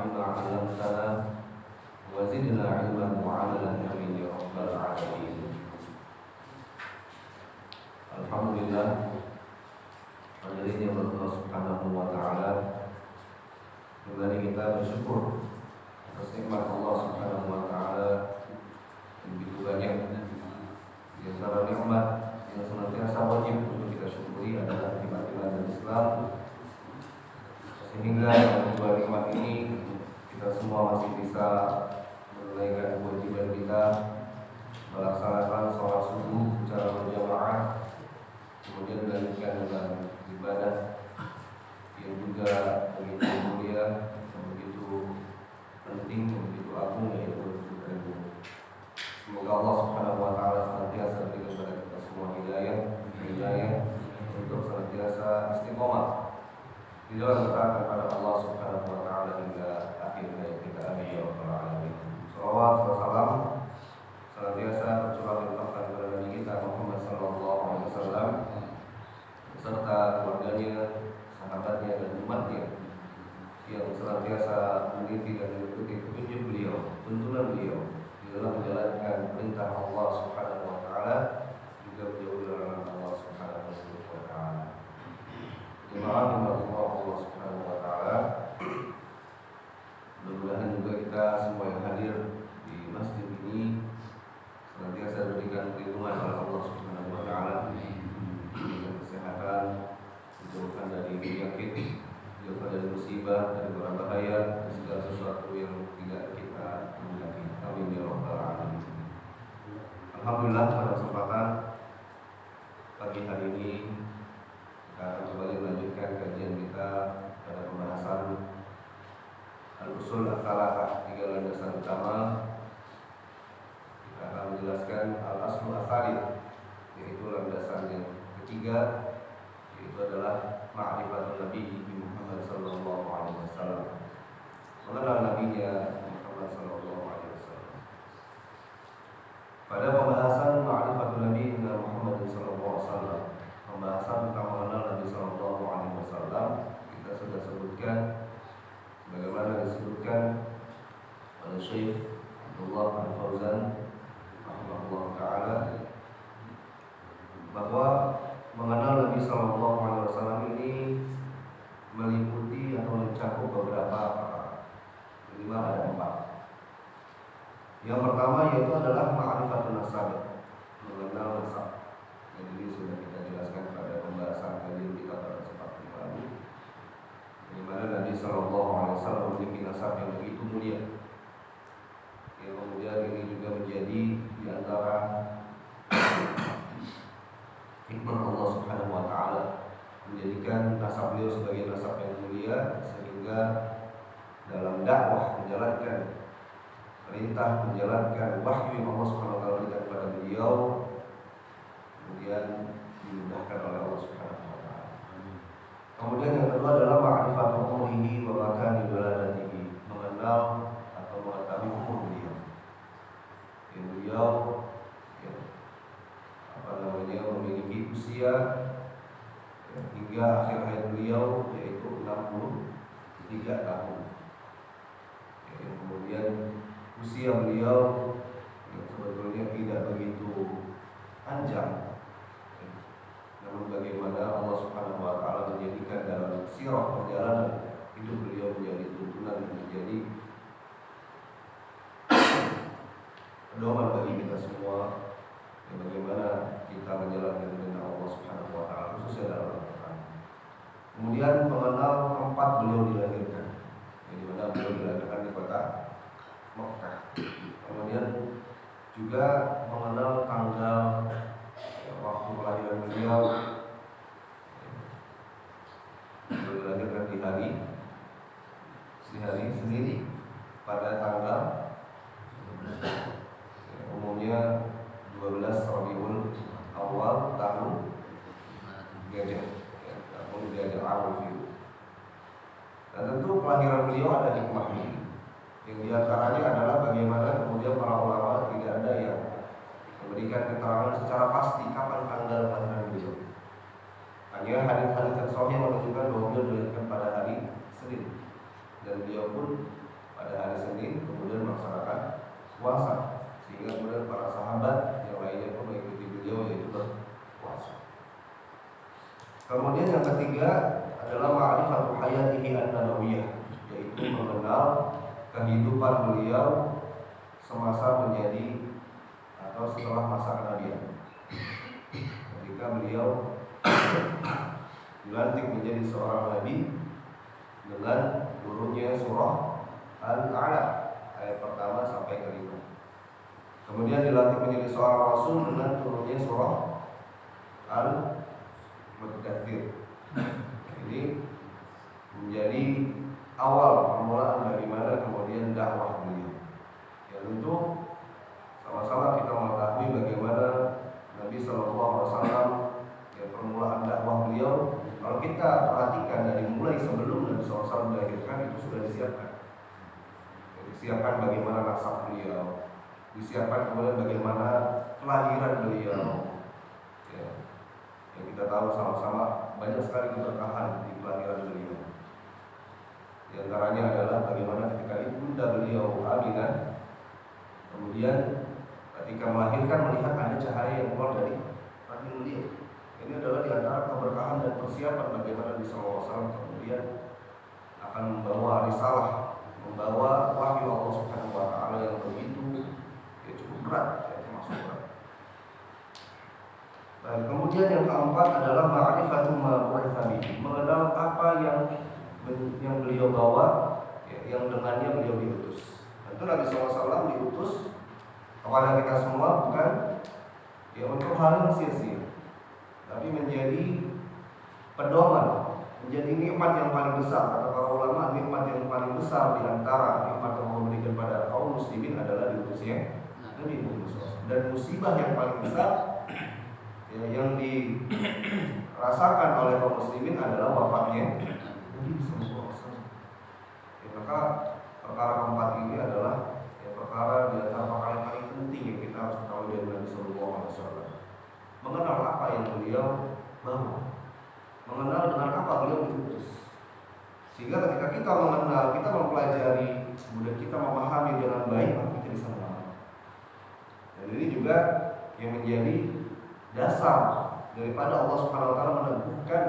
بما علمتنا وزدنا علما وعملا آمين يا رب العالمين. Alhamdulillah, hadirin yang Allah Subhanahu wa taala, kembali kita bersyukur atas nikmat Allah Subhanahu wa taala yang begitu banyak. Di antara nikmat yang senantiasa wajib untuk kita syukuri adalah nikmat Islam, sehingga dua nikmat ini kita semua masih bisa menunaikan kewajiban kita melaksanakan sholat subuh secara berjamaah, kemudian dilanjutkan dengan ibadah yang juga begitu mulia, yang begitu penting, yang begitu agung, yaitu bersyukur. Semoga Allah Subhanahu wa taala senantiasa berikan kepada kita semua hidayah untuk senantiasa istiqomah di dalam ketaatan kepada Allah Subhanahu wa taala hingga akhir hayat kita. Amin ya rabbal alamin. Shalawat wa salam senantiasa tercurah limpahkan kepada Nabi kita Muhammad sallallahu alaihi wasallam serta keluarganya, sahabatnya dan umatnya yang senantiasa meneliti dan mengikuti petunjuk beliau, tuntunan beliau di dalam menjalankan perintah Allah Subhanahu wa taala, juga menjauhi larangan Allah Subhanahu wa taala. Jemaah Allah Subhanahu wa taala, mudah-mudahan juga kita semua yang hadir di masjid ini senantiasa diberikan perlindungan oleh Allah Subhanahu wa taala, diberikan kesehatan, dijauhkan dari penyakit, dijauhkan dari musibah, dari barang bahaya, dan segala sesuatu yang tidak kita hendaki. Amin ya rabbal alamin. Alhamdulillah, pada kesempatan pagi hari ini kita akan kembali melanjutkan kajian kita pada pembahasan Al-Usul Al-Thalathah, 3 landasan utama. Kita akan menjelaskan Al-Aslu Al-Thalith, yaitu landasan yang ketiga, yaitu adalah Ma'rifatul Nabi Muhammad sallallahu alaihi wasallam, mengenal nabinya Muhammad sallallahu alaihi wasallam. Pada pembahasan Ma'rifatul Nabi Muhammad sallallahu alaihi wasallam, pembahasan tentang mengenal Nabi sallallahu alaihi wasallam, kita sudah sebutkan bagaimana disebutkan oleh Syekh Abdullah Al-Fauzan rahimahullah taala, bahwa mengenal Nabi sallallahu alaihi wasallam ini meliputi atau mencakup beberapa perkara. Minimal ada 4. Yang pertama yaitu adalah ma'rifatun nasab, mengenal nasab. Jadi sudah kita jelaskan pada pembahasan kajian kita pada kesempatan lalu, di mana Nabi sallallahu alaihi wasallam memiliki nasab yang begitu mulia. Yang kemudian ini juga menjadi di antara hikmah Allah Subhanahu wa taala menjadikan nasab beliau sebagai nasab yang mulia, sehingga dalam dakwah menjalankan perintah, menjalankan wahyu yang Allah Subhanahu wa taala berikan kepada beliau, kemudian dimudahkan oleh Allah Subhanahu wa taala. Kemudian yang kedua adalah ma'rifatu umurihi wa makani waladatihi, mengenal atau mengetahui umur beliau. Yang beliau memiliki usia hingga akhir hayat beliau, yaitu 63 tahun. Yang kemudian usia beliau yang sebetulnya tidak begitu panjang, namun bagaimana Allah Subhanahu wa taala menjadikan dalam sirah perjalanan hidup beliau menjadi tuntunan dan menjadi pedoman bagi kita semua, dan bagaimana kita menjalankan perintah Allah Subhanahu wa taala, khususnya dalam Al-Qur'an. Kemudian mengenal tempat beliau dilahirkan, di mana beliau dilahirkan di kota Mekah. Kemudian juga mengenal tanggal waktu kelahiran beliau. Beliau dilahirkan di hari sendiri pada tanggal umumnya 12 Rabiul Awal tahun Gajah, tahun Gajah Arab. Dan tentu kelahiran beliau ada hikmahnya, yang diantaranya adalah bagaimana kemudian para ulama tidak ada yang memberikan keterangan secara pasti kapan tanggal kelahiran beliau. Hanya hadis-hadis yang sahih menunjukkan bahwa beliau dilahirkan pada hari Senin, dan beliau pun pada hari Senin kemudian melaksanakan puasa, sehingga kemudian para sahabat yang lainnya pun mengikuti beliau yaitu berpuasa. Kemudian yang ketiga adalah ma'rifatul hayatihi an-nabawiyah, yaitu mengenal kehidupan beliau semasa menjadi atau setelah masa kenabian. Ketika beliau dilantik menjadi seorang nabi dengan turunnya surah Al-A'la ayat pertama sampai ke-5. Kemudian dilantik menjadi seorang rasul dengan turunnya surah Al-Mudaththir. Ini menjadi awal permulaan bagaimana kemudian dakwah beliau. Ya tentu sama-sama kita mengetahui bagaimana Nabi SAW ya permulaan dakwah beliau. Kalau kita perhatikan dari mulai sebelum Nabi SAW dilahirkan itu sudah disiapkan. Ya, disiapkan bagaimana nasab beliau, disiapkan kemudian bagaimana kelahiran beliau. Ya, yang kita tahu sama-sama banyak sekali keberkahan di kelahiran beliau. Di antaranya adalah bagaimana ketika ibunda beliau Aminah kemudian ketika melahirkan melihat ada cahaya yang keluar dari rahim beliau. Ini adalah di antara keberkahan dan persiapan bagaimana Nabi SAW kemudian akan membawa risalah, membawa wahyu Allah Subhanahu wa taala yang begitu ya cukup berat, ya termasuk berat. Baik, kemudian yang keempat adalah ma'rifatu ma bu'itsa bihi, mengenal apa yang beliau bawa, ya, yang dengannya beliau diutus. Tentu Nabi SAW diutus kepada kita semua bukan ya untuk hal yang sia-sia, tapi menjadi pedoman, menjadi nikmat yang paling besar. Kata para ulama, nikmat yang paling besar di antara nikmat yang Allah berikan pada kaum muslimin adalah diutusnya Nabi Muhammad SAW. Dan musibah yang paling besar ya, yang dirasakan oleh kaum muslimin adalah wafatnya Nabi SAW. Ya, maka perkara keempat ini adalah ya, perkara di antara perkara yang paling penting yang kita harus tahu dari Nabi SAW. Mengenal apa yang beliau bawa, mengenal dengan apa beliau diutus. Sehingga ketika kita mengenal, kita mempelajari, kemudian kita memahami dengan baik, maka kita bisa mengamalkan. Dan ini juga yang menjadi dasar daripada Allah Subhanahu wa taala meneguhkan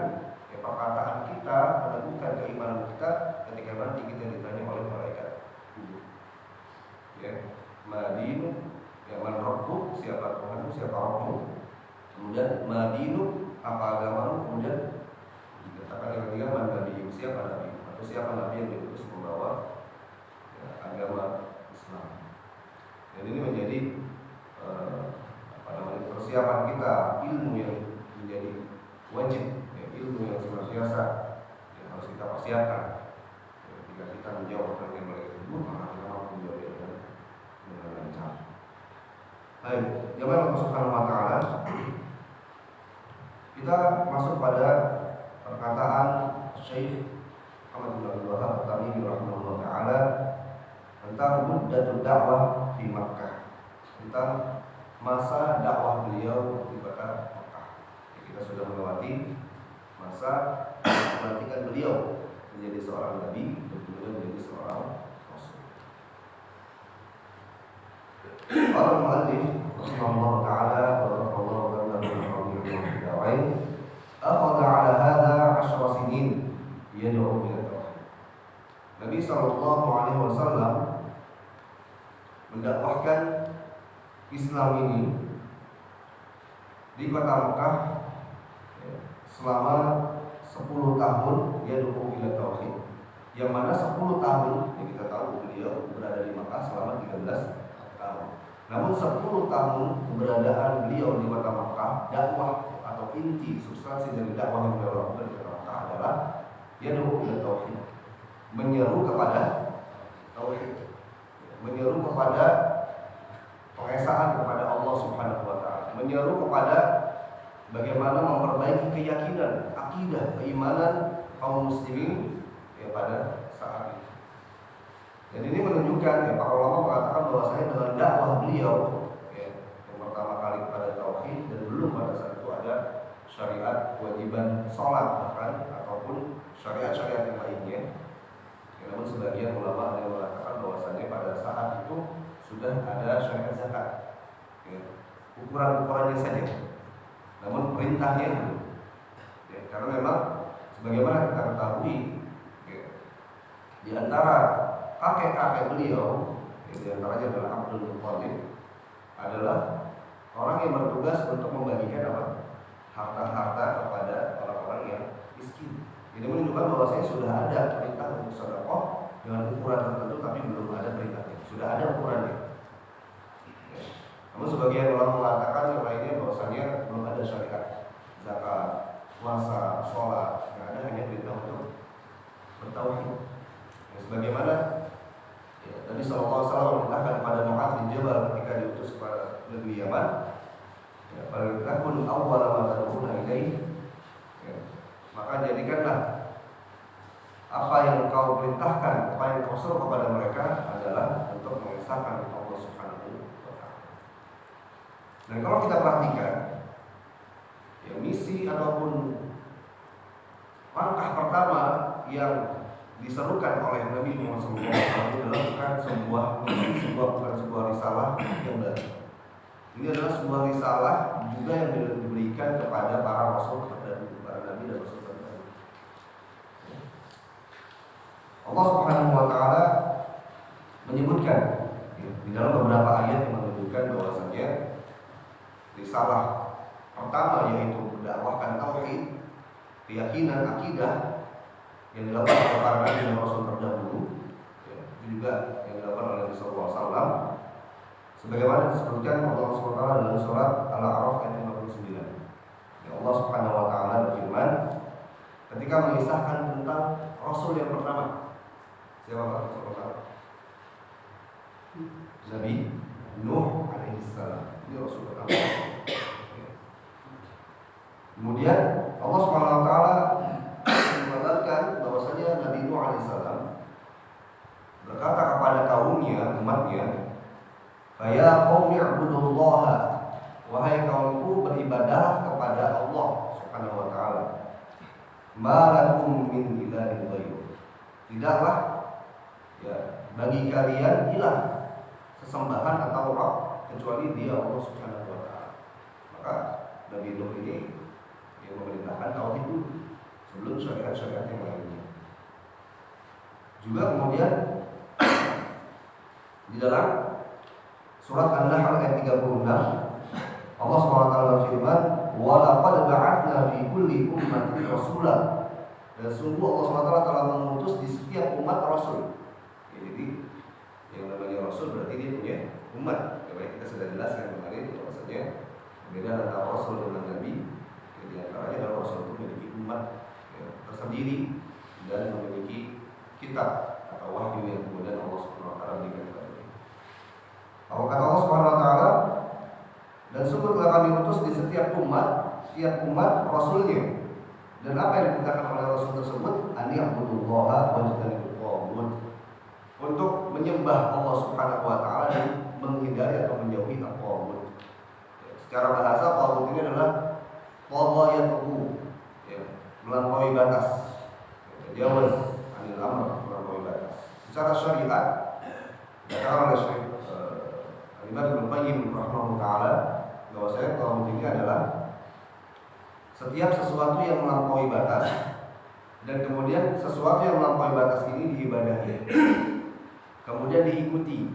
ya, perkataan kita, meneguhkan keimanan kita ketika nanti kita ditanya oleh malaikat. Ya, madinu, ya man rabbuk, siapa Tuhanmu, siapa Rabbmu. Kemudian madinu, apa agamamu, kemudian dikatakan yang ketiga man nabi, siapa nabi atau siapa nabi yang diutus membawa ya, agama Islam. Dan ini menjadi persiapan kita, ilmu yang menjadi wajib, ya, ilmu yang senantiasa yang harus kita persiapkan. Ya, ketika kita menjawab pertanyaan mereka itu, maka kita mampu menjawab dengan lancar. Baik, jemaah Allah Subhanahu wa taala, kita masuk pada perkataan Syekh Muhammad bin Abdul Wahhab At-Tamimi rahimahullah taala tentang muddatul dakwah di Makkah, tentang masa dakwah beliau di kota Makkah. Kita sudah melewati masa pelantikan beliau menjadi seorang nabi dan kemudian menjadi seorang rasul. Qala al-mu'allif rahimahullah taala wa rahimallahu lana wa lakum akhadha ala hadha 10 sinin yad'u ila tauhid. Nabi sallallahu alaihi wasallam mendakwahkan Islam ini di kota Mekah selama 10 tahun yad'u ila tauhid. Yang mana 10 tahun yang kita tahu beliau berada di Mekah selama 13 tahun. Namun 10 tahun keberadaan beliau di kota Mekah, dakwah atau inti substansi dari dakwah yang beliau lakukan di kota Mekah adalah yad'u ila tauhid, menyeru kepada tauhid, menyeru kepada pengesaan kepada Allah Subhanahu wa taala, menyeru kepada bagaimana memperbaiki keyakinan, akidah, keimanan kaum muslimin ya pada saat itu. Dan ini menunjukkan ya, para ulama mengatakan bahwasanya dengan dakwah beliau ya, yang pertama kali kepada tauhid dan belum pada saat itu ada syariat kewajiban sholat bahkan ataupun syariat-syariat yang lainnya. Ya, namun sebagian ulama yang mengatakan bahwa syariat zakat. Ya. Ukuran-ukurannya saja. Namun perintahnya belum. Ya, karena memang sebagaimana kita ketahui, ya, di antara kakek-kakek beliau, ya, di antaranya adalah Abdul Muthalib, adalah orang yang bertugas untuk membagikan apa? Harta-harta kepada orang-orang yang miskin. Ini menunjukkan bahwasanya sudah ada perintah untuk sedekah dengan ukuran tertentu, tapi belum ada perintahnya. Sudah ada ukurannya. Ya. Namun sebagian ulama mengatakan yang lainnya bahwasanya belum ada syariat zakat, puasa, sholat, yang ada hanya perintah untuk bertauhid. Ya, sebagaimana ya, Nabi SAW memerintahkan kepada Mu'adz bin Jabal ketika diutus kepada negeri Yaman, ya, "Faltakun awwala ma tad'una ilaihi." Ya, maka jadikanlah apa yang kau perintahkan, apa yang kau suruh kepada mereka adalah untuk mengesahkan Allah Subhanahu wa Ta'ala. Dan kalau kita perhatikan, ya, misi ataupun langkah pertama yang diserukan oleh Nabi Muhammad SAW adalah bukan sebuah misi, bukan sebuah risalah yang baru. Ini adalah sebuah risalah juga yang diberikan kepada para rasul terdahulu, para nabi dan rasul terdahulu. Allah Subhanahu wa Ta'ala menyebutkan di dalam beberapa ayat yang menunjukkan bahwasanya risalah pertama yaitu mendakwahkan tauhid, keyakinan, akidah yang dilakukan oleh para nabi dan rasul terdahulu, ya, itu juga yang dilakukan oleh Nabi sallallahu alaihi wasallam sebagaimana disebutkan Allah Subhanahu wa Ta'ala dalam surat Al-A'raf ayat 59. Ya, Allah Subhanahu wa Ta'ala berfirman ketika mengisahkan tentang rasul yang pertama. Siapa Pak? Nabi Nuh alaihissalam. Ini rasul pertama. Kemudian Allah Subhanahu wa Ta'ala mengabarkan bahwasanya Nabi Nuh alaihissalam berkata kepada kaumnya, umatnya, "Ya qaumi ibudullaha." Wahai kaumku, beribadahlah kepada Allah Subhanahu wa Ta'ala. "Ma lakum min ilahin ghairuh." Tidaklah ya bagi kalian ilah sesembahan atau Rabb kecuali Dia Allah Subhanahu wa Ta'ala. Maka Nabi Nuh ini yang memerintahkan tauhid dulu sebelum syariat-syariat yang lainnya. Juga kemudian di dalam surat An-Nahl ayat 36 Allah SWT berfirman, "Wa laqad ba'atsna fi kulli ummatin rasulan." Dan sungguh Allah SWT telah mengutus di setiap umat rasul. Ya, jadi yang namanya rasul berarti dia punya umat. Ya, baik, kita sudah jelaskan kemarin bahwasanya perbedaan antara rasul dengan nabi. Ya, di antaranya adalah rasul itu memiliki umat ya, tersendiri dan memiliki kitab atau wahyu yang kemudian Allah Subhanahu wa Ta'ala berikan kepadanya. Kalau kata Allah Subhanahu wa Ta'ala, dan sungguh telah kami utus di setiap umat rasulnya. Dan apa yang diperintahkan oleh rasul tersebut? Ani'budullaha wajtanibut taghut. Untuk menyembah Allah Subhanahu wa Ta'ala dan menghindari atau menjauhi taghut. Ya, secara bahasa taghut ini adalah taghayatuhu, ya, melampaui batas. Jawaz anil amr, melampaui batas. Secara syariat, dikatakan oleh Syekh Al-Imam Ibnu Qayyim rahimahullah taala bahwasanya taghut ini adalah setiap sesuatu yang melampaui batas dan kemudian sesuatu yang melampaui batas ini diibadahi, kemudian diikuti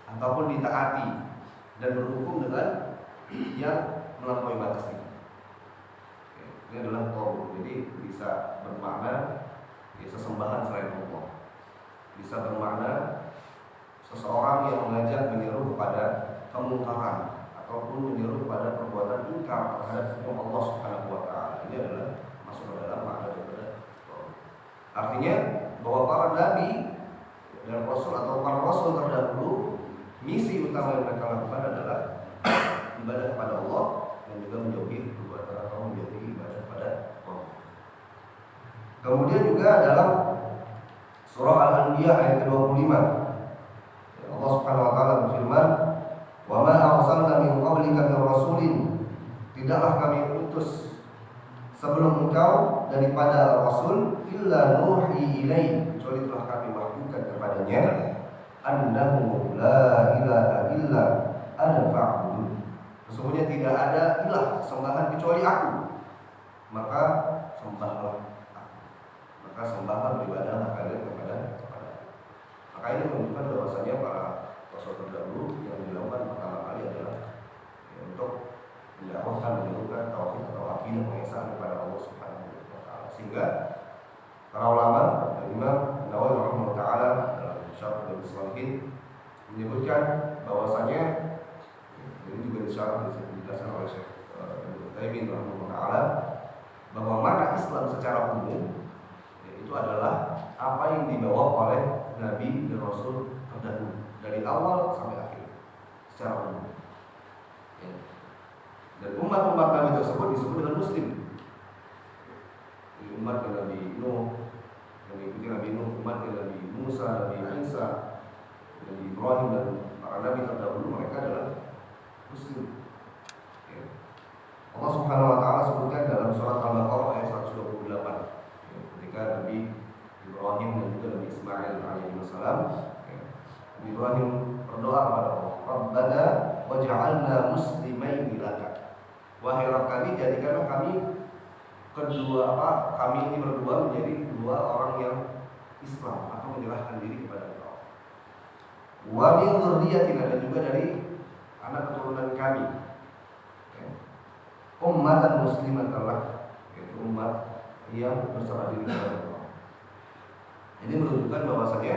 ataupun ditaati dan berhukum dengan yang melampaui batas ini. Ini adalah taghut. Jadi bisa bermakna ya, sesembahan selain Allah. Bisa bermakna seseorang yang mengajak menyeru kepada kemungkaran ataupun menyeru kepada perbuatan ingkar terhadap hukum Allah Subhanahu wa Ta'ala. Ini adalah masuk ke dalam makna daripada taghut. Artinya bahwa para nabi dan rasul atau para rasul terdahulu, misi utama yang mereka lakukan adalah ibadah kepada Allah dan juga menjauhi perbuatan atau menjauhi ibadah kepada Allah. Kemudian juga dalam surah Al-Anbiya ayat ke-25 Allah Subhanahu wa Ta'ala berfirman, "Wa ma arsalna min qablika min rasulin." Tidaklah kami utus sebelum engkau daripada rasul illa nuhi ilaihi, kecuali telah kami wahyukan kepadanya annahu la ilaha illa ana fa'budun. Sesungguhnya tidak ada ilah sembahan kecuali aku, maka sembahlah aku. Maka sembahlah beribadahlah kalian kepada aku. Maka ini menunjukkan bahwasanya para rasul terdahulu yang dilakukan pertama kali adalah untuk mendakwahkan, menyerukan tauhid atau akidah pengesaan kepada Allah Subhanahu wa taala. Sehingga para ulama dan Imam Nawawi rahimahullah taala dalam Syarh Al-Salihin menyebutkan bahwasanya ini juga dijelaskan oleh Syekh Ibnu Taimiyah rahimahullah taala bahwa makna Islam secara umum itu adalah apa yang dibawa oleh Nabi dan Rasul terdahulu dari awal sampai akhir secara umum. Dan umat-umat Nabi tersebut disebut dengan Muslim. Umat Nabi Nuh, yang mengikuti Nabi Nuh, umat Nabi Musa, Nabi Isa, Nabi Ibrahim dan para Nabi terdahulu, mereka adalah Muslim. Allah Subhanahu Wa Taala sebutkan dalam surat Al-Baqarah ayat 128, ketika Nabi Ibrahim dan juga Nabi Ismail alaihissalam, Nabi Ibrahim berdoa kepada Allah, Rabbana waj'alna muslimaini laka. Wahai Rabb kami, jadikanlah kami kami ini berdua menjadi dua orang yang Islam atau menyerahkan diri kepada Allah. Wa min dzurriyyatina, dan juga dari anak keturunan kami, ummatan muslimatan lak, yaitu umat yang berserah diri kepada Allah. Ini menunjukkan bahwasanya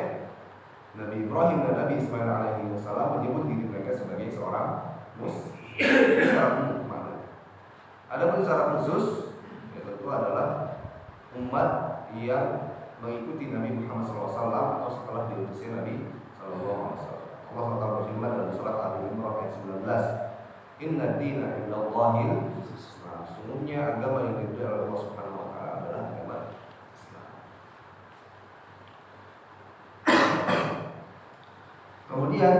Nabi Ibrahim dan Nabi Ismail alaihissalam menyebut diri mereka sebagai seorang Muslim secara umum. Adapun secara khusus, itu adalah umat yang mengikuti Nabi Muhammad SAW atau setelah diutusnya Nabi SAW. Allah SWT berfirman dalam surat Al-Imran ayat 19, Inna dina indallahil Islam. Sungguhnya agama yang diridhoi oleh Allah Subhanahu Wa Taala adalah agama Islam. Kemudian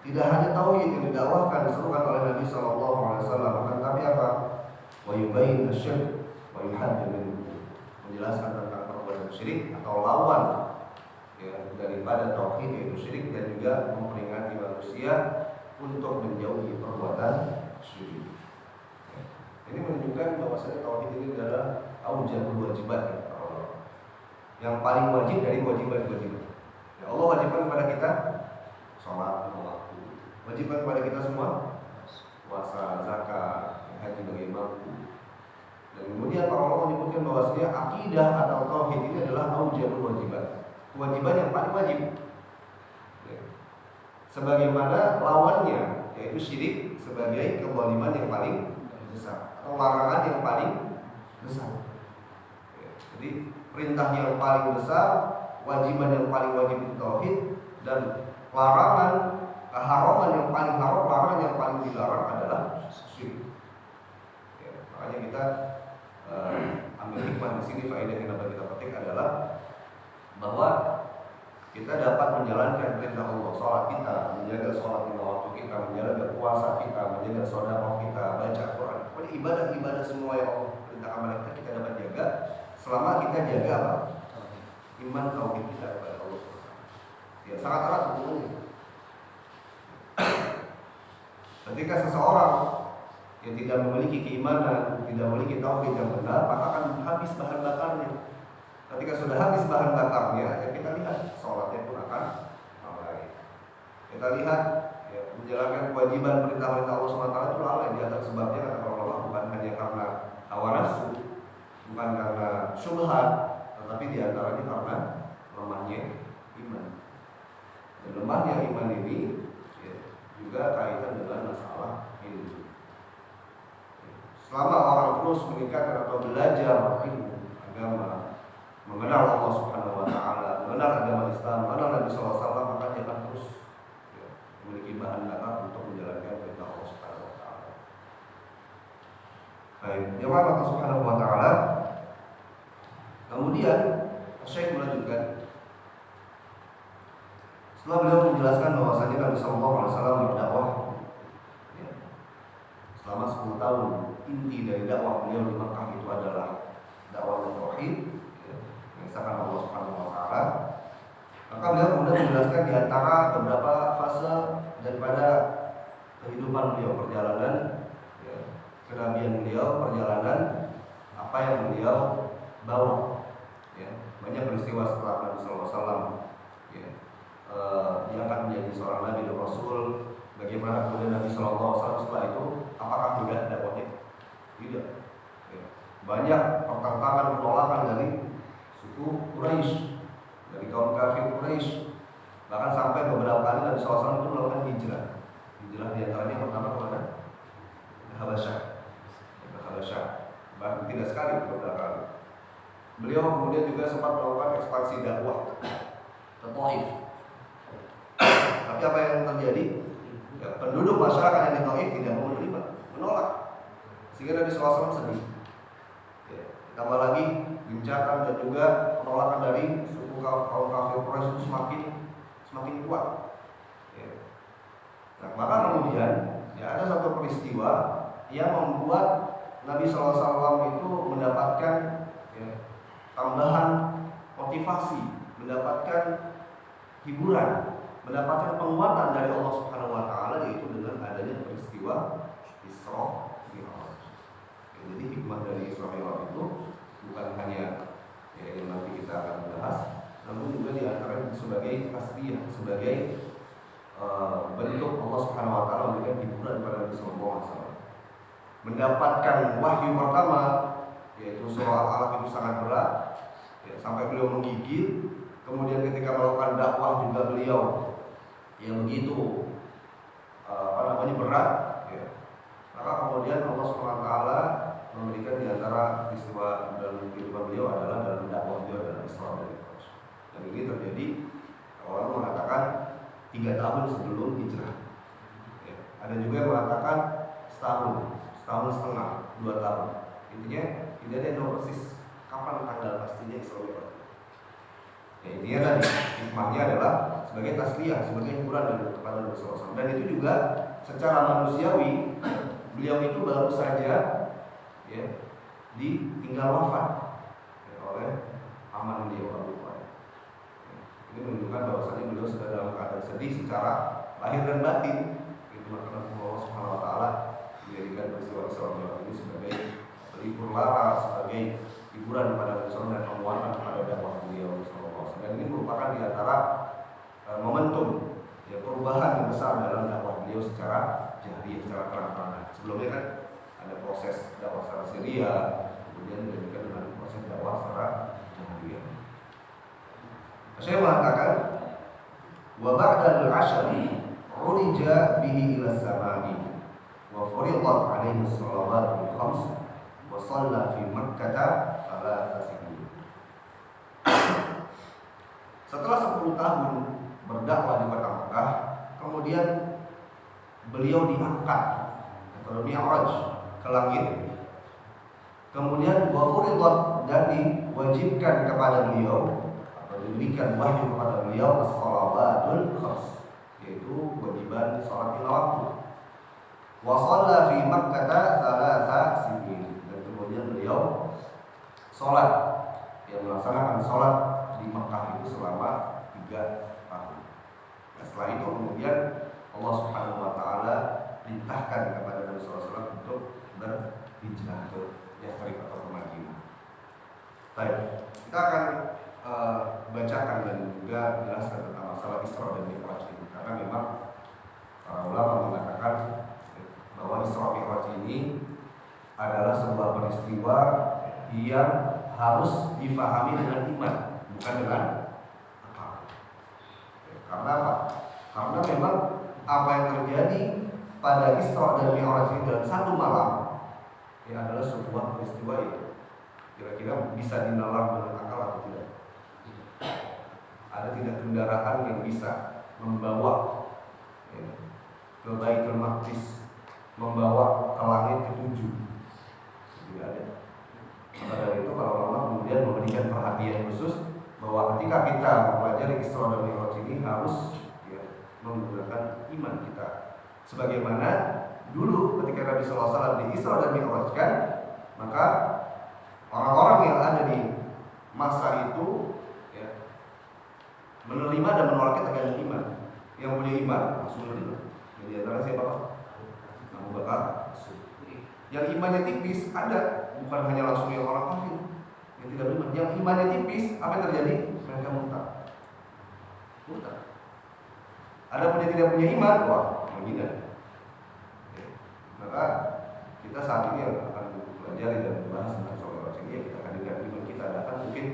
tidak hanya tauhid yang didakwahkan diserukan oleh Nabi SAW, akan tapi apa? Wa yubayyin asyirk wa yuhadzir minhu, menjelaskan tentang perbuatan syirik atau lawan daripada tauhid yaitu syirik, dan juga memperingati manusia untuk menjauhi perbuatan syirik. Ini menunjukkan bahwasanya tauhid ini adalah aujabul wajibat, yang paling wajib dari kewajiban-kewajiban. Ya, Allah wajibkan kepada kita sholat lima waktu, wajibkan kepada kita semua puasa, zakat, haji bagi mampu. Dan kemudian para ulama menyebutkan bahwasanya akidah atau tauhid ini adalah aujabul wajibat, kewajiban yang paling wajib. Sebagaimana lawannya yaitu syirik sebagai kezaliman yang paling besar atau larangan yang paling besar. Jadi perintah yang paling besar, kewajiban yang paling wajib itu tauhid, dan larangan keharaman yang paling haram, larangan yang paling dilarang adalah syirik. Makanya kita ambil hikmah di sini, faedah yang dapat kita petik adalah bahwa kita dapat menjalankan perintah Allah, sholat kita, menjaga sholat lima waktu kita, menjaga puasa kita, menjaga sedekah kita, baca Quran, ibadah-ibadah semua yang Allah perintahkan kita dapat jaga selama kita jaga apa? Iman tauhid kita kepada Allah. Ya, sangat erat hubungannya. Ketika seseorang yang tidak memiliki keimanan, tidak memiliki tauhid yang benar, maka akan habis bahan bakarnya. Ketika sudah habis bahan bakarnya, ya kita lihat sholatnya pun akan lalai. Kita lihat ya, menjalankan kewajiban perintah-perintah Allah SWT itu lalai. Di antara sebabnya kata Allah bukan hanya karena hawa nafsu, bukan karena syubhat, tetapi di antaranya karena lemahnya iman. Dan lemahnya iman ini ya, juga kaitan dengan masalah ilmu. Selama orang terus meningkatkan atau belajar ilmu agama, mengenal Allah Subhanahu Wa Taala, mengenal agama Islam, mengenal Nabi SAW, maka dia akan terus ya, memiliki bahan bakar untuk menjalankan perintah Allah Subhanahu Wa Taala. Baik, jemaah Allah Subhanahu Wa Taala. Kemudian Syekh melanjutkan, setelah beliau menjelaskan bahwasanya Nabi SAW berdakwah ya, selama 10 tahun. Inti dari dakwah beliau di Makkah itu adalah dakwah tauhid, mengesahkan Allah Subhanahu Wa Taala. Maka beliau kemudian menjelaskan di antara beberapa fase daripada kehidupan beliau, perjalanan ya, kenabian beliau, perjalanan apa yang beliau bawa. Ya, banyak peristiwa setelah Nabi SAW ya, diangkat menjadi seorang Nabi dan Rasul. Bagaimana kemudian Nabi SAW setelah itu, apakah sudah dakwahnya? Tidak. Ya. Banyak pertentangan, penolakan dari suku Quraisy, dari kaum kafir Quraisy. Bahkan sampai beberapa kali Nabi SAW itu melakukan hijrah. Hijrah diantaranya yang pertama kemana? Habasyah. Habasyah. Bahkan tidak sekali, beberapa kali. Beliau kemudian juga sempat melakukan ekspansi dakwah ke Taif. Tapi apa yang terjadi? Ya, penduduk masyarakat yang di Taif tidak mau menerima, menolak. Sehingga Nabi SAW sedih. Ya, tambah lagi gincakan dan juga penolakan dari suku kaum kafir Quraisy itu semakin kuat. Ya. Nah, maka kemudian ya, ada satu peristiwa yang membuat Nabi SAW itu mendapatkan ya, tambahan motivasi, mendapatkan hiburan, mendapatkan penguatan dari Allah Subhanahu wa taala, yaitu dengan adanya peristiwa Isra Mi'raj. Ya, jadi hikmah dari Isra Mi'raj itu bukan hanya ya, yang nanti kita akan bahas, namun juga diantaranya sebagai tasbih, sebagai bentuk Allah Subhanahu wa taala memberikan hiburan kepada Nabi sallallahu alaihi wasallam. Mendapatkan wahyu pertama yaitu surah Al-Alaq itu sangat berat ya, sampai beliau menggigil. Kemudian ketika melakukan dakwah juga beliau yang begitu berat ya. Maka kemudian Allah Subhanahu wa taala memberikan di antara peristiwa dalam kehidupan beliau adalah dalam dakwah beliau dalam Isra dan Mi'raj. Dan ini terjadi, orang mengatakan 3 tahun sebelum hijrah ya. Ada juga yang mengatakan setahun setengah, 2 tahun. Intinya tidak ada yang tahu persis kapan tanggal pastinya Isra Mi'raj. Ya, intinya tadi hikmahnya adalah sebagai tasliyah, sebagai hiburan dari kepada Nabi SAW. Dan itu juga secara manusiawi beliau itu baru saja ya, ditinggal wafat ya, oleh paman beliau Abu Thalib. Ini menunjukkan bahwasanya beliau sudah dalam keadaan sedih secara lahir dan batin. Itu maka Allah Subhanahu wa taala menjadikan peristiwa Isra Mi'raj ini sebagai pelipur lara, sebagai hiburan kepada Nabi SAW dan penguatan kepada dakwah beliau SAW. Dan ini merupakan di antara momentum ya, perubahan yang besar dalam dakwah beliau secara jahriyah, secara terang-terangan. Sebelumnya kan ada proses dakwah secara Syria, kemudian dilanjutkan dengan proses dakwah secara jahriyah. Saya mengatakan wa ba'dal 'ashri urija bihi ila samai wa furidat 'alaihi shalawatul khams wa shalla fi Makkah salat sinin. Setelah 10 tahun berdakwah di kota Makkah, kemudian beliau diangkat atau Mi'raj ke langit. Kemudian wa furidat, dan diwajibkan kepada beliau atau diberikan wahyu kepada beliau as-shalawatul khams, yaitu kewajiban salat 5 waktu. Wa shalla fi Makkah salat sinin, dan kemudian beliau salat, yang melaksanakan salat di Makkah itu selama 3 tahun. Nah, setelah itu kemudian Allah Subhanahu wa taala perintahkan kepada Nabi SAW untuk berhijrah ke Yathrib atau ke Madinah. Baik, kita akan bacakan dan juga jelaskan tentang masalah Isra dan Mi'raj ini, karena memang para ulama mengatakan bahwa Isra Mi'raj ini adalah sebuah peristiwa yang harus difahami dengan iman, bukan dengan akal. Karena apa? Karena memang apa yang terjadi pada Isra dan Mi'raj ini dalam satu malam ini adalah sebuah peristiwa yang kira-kira bisa dinalar dengan akal atau tidak. Ada tidak kendaraan yang bisa membawa ya, ke Baitul Maqdis, membawa ke langit ke-7? Tidak ada. Maka dari itu para ulama kemudian memberikan perhatian khusus bahwa ketika kita mempelajari Isra dan Mi'raj ini harus ya, menggunakan iman kita. Sebagaimana dulu ketika Nabi SAW di Isra dan Mi'rajkan, maka orang-orang yang ada di masa itu ya, Menerima dan menolak kita tergantung iman. Yang punya iman langsung menerima. Jadi antara siapa Pak? Abu Bakar. Yang imannya tipis ada, bukan hanya langsung yang orang kafir yang tidak beriman. Yang imannya tipis, apa yang terjadi? Mereka murtad. Ada pun yang tidak punya iman, wah menghina. Maka kita saat ini akan belajar dan membahas tentang soal ini. Kita akan dengar iman kita akan mungkin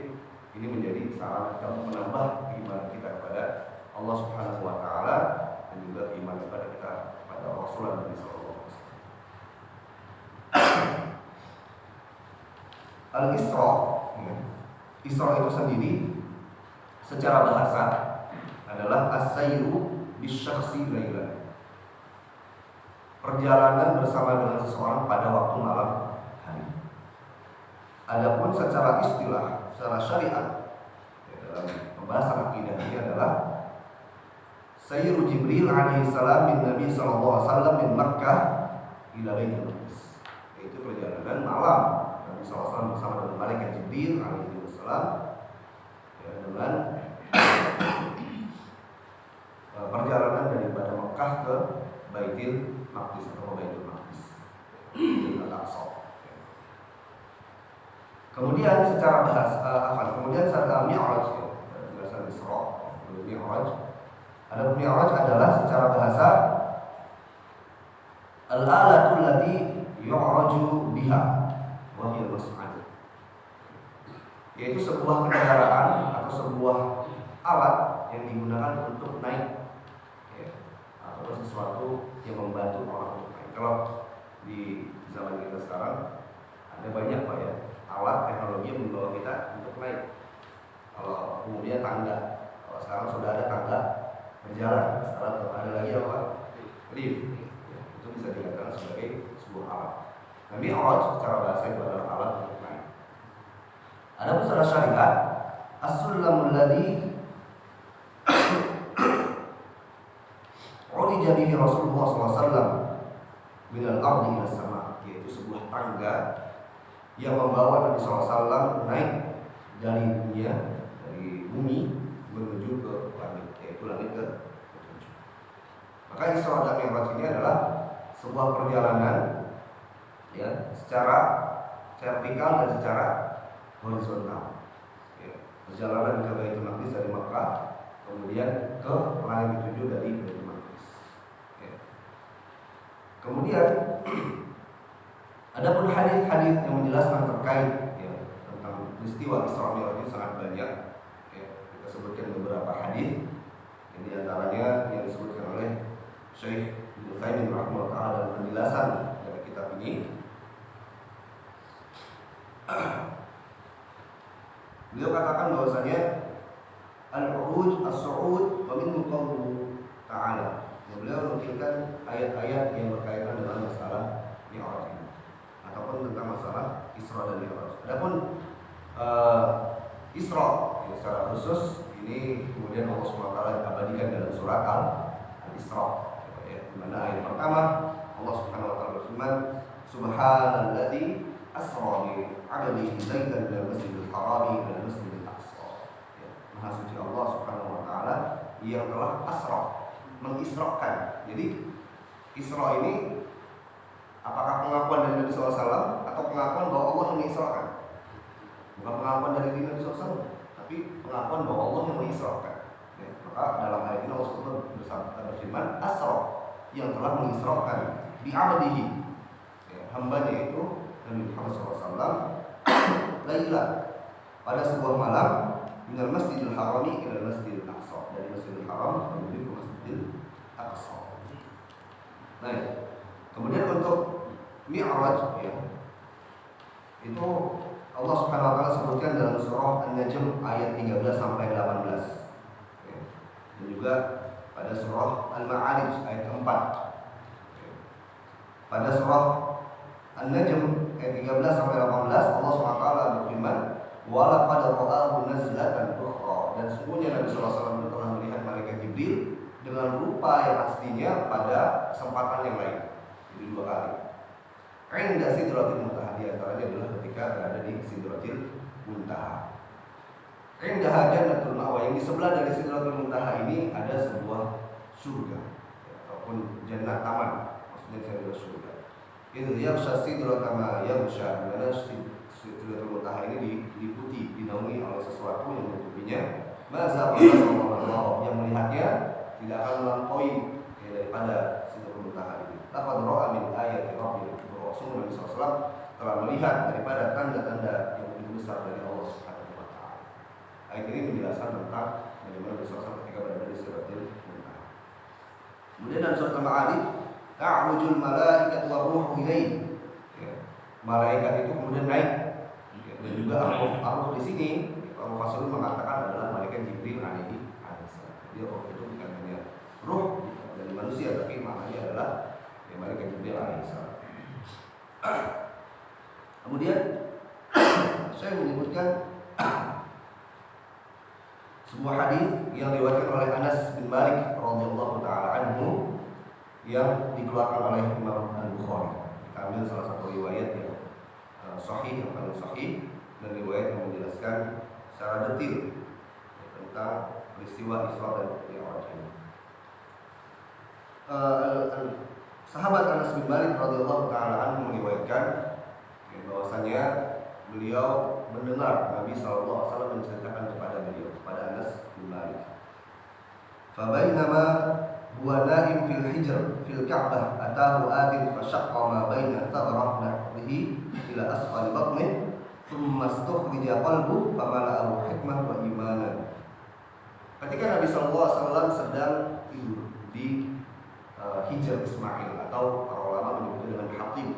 ini menjadi sarana kita untuk menambah iman kita kepada Allah Subhanahu Wa Taala dan juga iman kepada kita kepada Rasulullah Nabi Sallallahu Alaihi Wasallam. Al-Isra, Isra itu sendiri secara bahasa adalah as-sayru bisyakhsi lailan. Perjalanan bersama dengan seseorang pada waktu malam hari. Adapun secara istilah, secara syariat, dalam pembahasan akidah ini adalah sayru Jibril alaihi salam bin Nabi sallallahu alaihi wasallam min Makkah ila Baitul Maqdis. Yaitu perjalanan malam Nabi sallallahu alaihi wasallam bersama dengan malaikat Jibril alaihi salam dengan perjalanan daripada Mekah ke Baitul Maqdis atau Baitul Maqdis, Al-Aqsa. Kemudian secara kemudian secara Mi'raj, penjelasan Isra, Mi'raj. Ada Mi'raj adalah secara bahasa al-alatul lati yu'raju biha wa hiya al-mas'ad. Yaitu sebuah kendaraan atau sebuah alat yang digunakan untuk naik, atau sesuatu yang membantu orang untuk naik. Kalau di zaman kita sekarang ada banyak Pak ya, alat teknologi yang membawa kita untuk naik. Kalau umumnya tangga, kalau sekarang sudah ada tangga berjalan, sekarang ada lagi apa? Lift. Itu bisa dikatakan sebagai sebuah alat. Nah, Mi'raj secara bahasa itu adalah alat untuk naik. Adapun secara syariat, as-sulamul ladzi urija bihi Rasulullah SAW min al-ardi ila sama, yaitu sebuah tangga yang membawa Nabi SAW naik dari dunia, dari bumi menuju ke langit, yaitu langit ke ketujuh. Maka Isra dan Mi'raj ini adalah sebuah perjalanan ya, secara vertikal dan secara horizontal. Ya, perjalanan ke Baitul Maqdis dari Makkah, kemudian ke langit ketujuh dari Baitul Maqdis. Ya. Kemudian adapun hadis-hadis yang menjelaskan terkait ya, tentang peristiwa Isra Mi'raj ini sangat banyak. Ya, kita sebutkan beberapa hadis. Yang diantaranya yang disebutkan oleh Syekh Ibnu Utsaimin rahimahullah taala dalam penjelasan dari kitab ini. Beliau katakan bahwasanya al-uruj as-su'ud wa minhu qawluhu ta'ala. Beliau menukilkan ayat-ayat yang berkaitan dengan masalah Mi'raj ini ataupun tentang masalah Isra dan Mi'raj. Adapun Isra ya, secara khusus ini kemudian Allah SWT abadikan dalam surat Al-Isra ya, di mana ayat pertama Allah Subhanahu wa taala berfirman subhanalladzi asra bi 'abdihi lailan minal masjidil haram ila masjidil aqsa. Ya, Maha suci Allah Subhanahu wa taala yang telah asra, mengisrakan. Jadi Isra ini apakah pengakuan dari Nabi SAW atau pengakuan bahwa Allah yang mengisrakan? Bukan pengakuan dari diri Nabi SAW, tapi pengakuan bahwa Allah yang mengisrakan. Ya, maka dalam ayat ini Allah SWT berfirman asra, yang telah mengisrakan bi 'abdihi, ya, hambanya itu Nabi Muhammad SAW lailan, pada sebuah malam minal masjidil harami ila masjidil aqsa, dari masjidil haram menuju ke masjidil aqsa. Nah, kemudian untuk Mi'raj ya, itu Allah Subhanahu wa taala sebutkan dalam surah An-Najm ayat 13 sampai 18. Ya. Dan juga pada surah Al-Ma'arij ayat 4. Ya. Pada surah An-Najm ayat 13 sampai 18 Allah SWT berfirman wala qad ra'ahu nazlatan ukhra, dan sungguhnya Nabi sallallahu alaihi wasallam telah melihat malaikat Jibril dengan rupa yang aslinya pada kesempatan yang lain. Jadi 2 kali. Inda Sidratil Muntaha, di antaranya adalah ketika berada di Sidratil Muntaha. Indah Jannatul Ma'wa, yang di sebelah dari Sidratul Muntaha ini ada sebuah surga ataupun jannah taman, maksudnya sebuah surga. Itu yaghsha sidrata ma yaghsha, di mana Sidratul Muntaha ini diliputi, dinaungi oleh sesuatu yang menutupinya. Masa Allah yang melihatnya tidak akan melampaui daripada Sidratul Muntaha ini. Laqad ra'a min ayati rabbil Rasul Nabi SAW telah melihat daripada tanda-tanda yang lebih besar dari Allah Subhanahu wa taala. Ayat ini menjelaskan tentang bagaimana Nabi SAW ketika berada di Sidratul Muntaha. Kemudian dalam surat Al-Ma'arij, ta'rujul malaikatu war ruhu ilaihi. Malaikat itu kemudian naik. Dan juga arwah di sini, para mufassirun mengatakan adalah malaikat Jibril alaihi salam. Jadi arwah itu bukan hanya ruh dari manusia, tapi maknanya adalah malaikat Jibril alaihi salam. Kemudian saya menyebutkan sebuah hadis yang diriwayatkan oleh Anas bin Malik radhiyallahu taala anhu yang dikeluarkan oleh Imam Al-Bukhari. Kita ambil salah satu riwayat yang sahih, yang paling sahih, dan riwayat yang menjelaskan secara detail tentang peristiwa Isra dan Mi'raj ini. Sahabat Anas bin Malik radhiyallahu taala anhu meriwayatkan bahwasanya beliau mendengar Nabi sallallahu alaihi wasallam menceritakan kepada beliau, kepada Anas bin Malik. Fa bainama huwa naim fil hijr fil Ka'bah atahu atin fa shaqqa ma baina thaghra nahrihi ila asfali batnihi thumma istukhrija qalbu fa mala'ahu hikmah wa imanan. Ketika Nabi sallallahu alaihi wasallam sedang tidur di Hijr Ismail, atau para ulama menyebutnya dengan Hatim,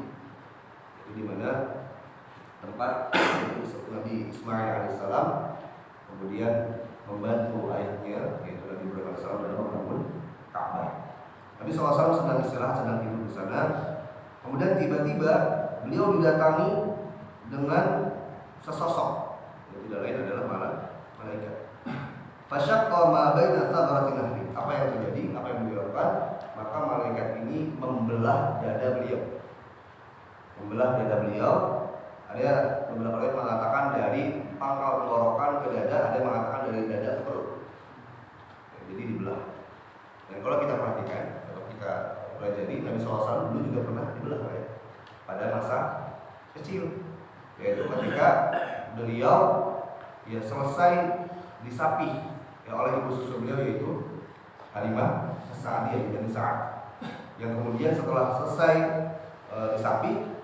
itu di mana tempat Nabi Ismail alaihissalam kemudian membantu ayahnya, yaitu Nabi Ibrahim alaihissalam, dalam membangun Ka'bah. Nabi SAW sedang istirahat, sedang tidur di sana. Kemudian tiba-tiba beliau didatangi dengan sesosok, yang tidak lain adalah malaikat. Fasyaqqa ma baina thaghratin nahri. Apa yang terjadi? Apa yang beliau lakukan? Maka malaikat ini membelah dada beliau. Membelah dada beliau. Ada beberapa ayat mengatakan dari pangkal tenggorokan ke dada, ada yang mengatakan dari dada ke perut. Jadi dibelah. Dan kalau kita perhatikan, kalau kita pelajari, Nabi SAW dulu juga pernah dibelah ya, pada masa kecil, yaitu ketika beliau selesai disapih oleh ibu susu beliau, yaitu Halimah As-Sa'diyah dan Sa'ad, yang kemudian setelah selesai disapih,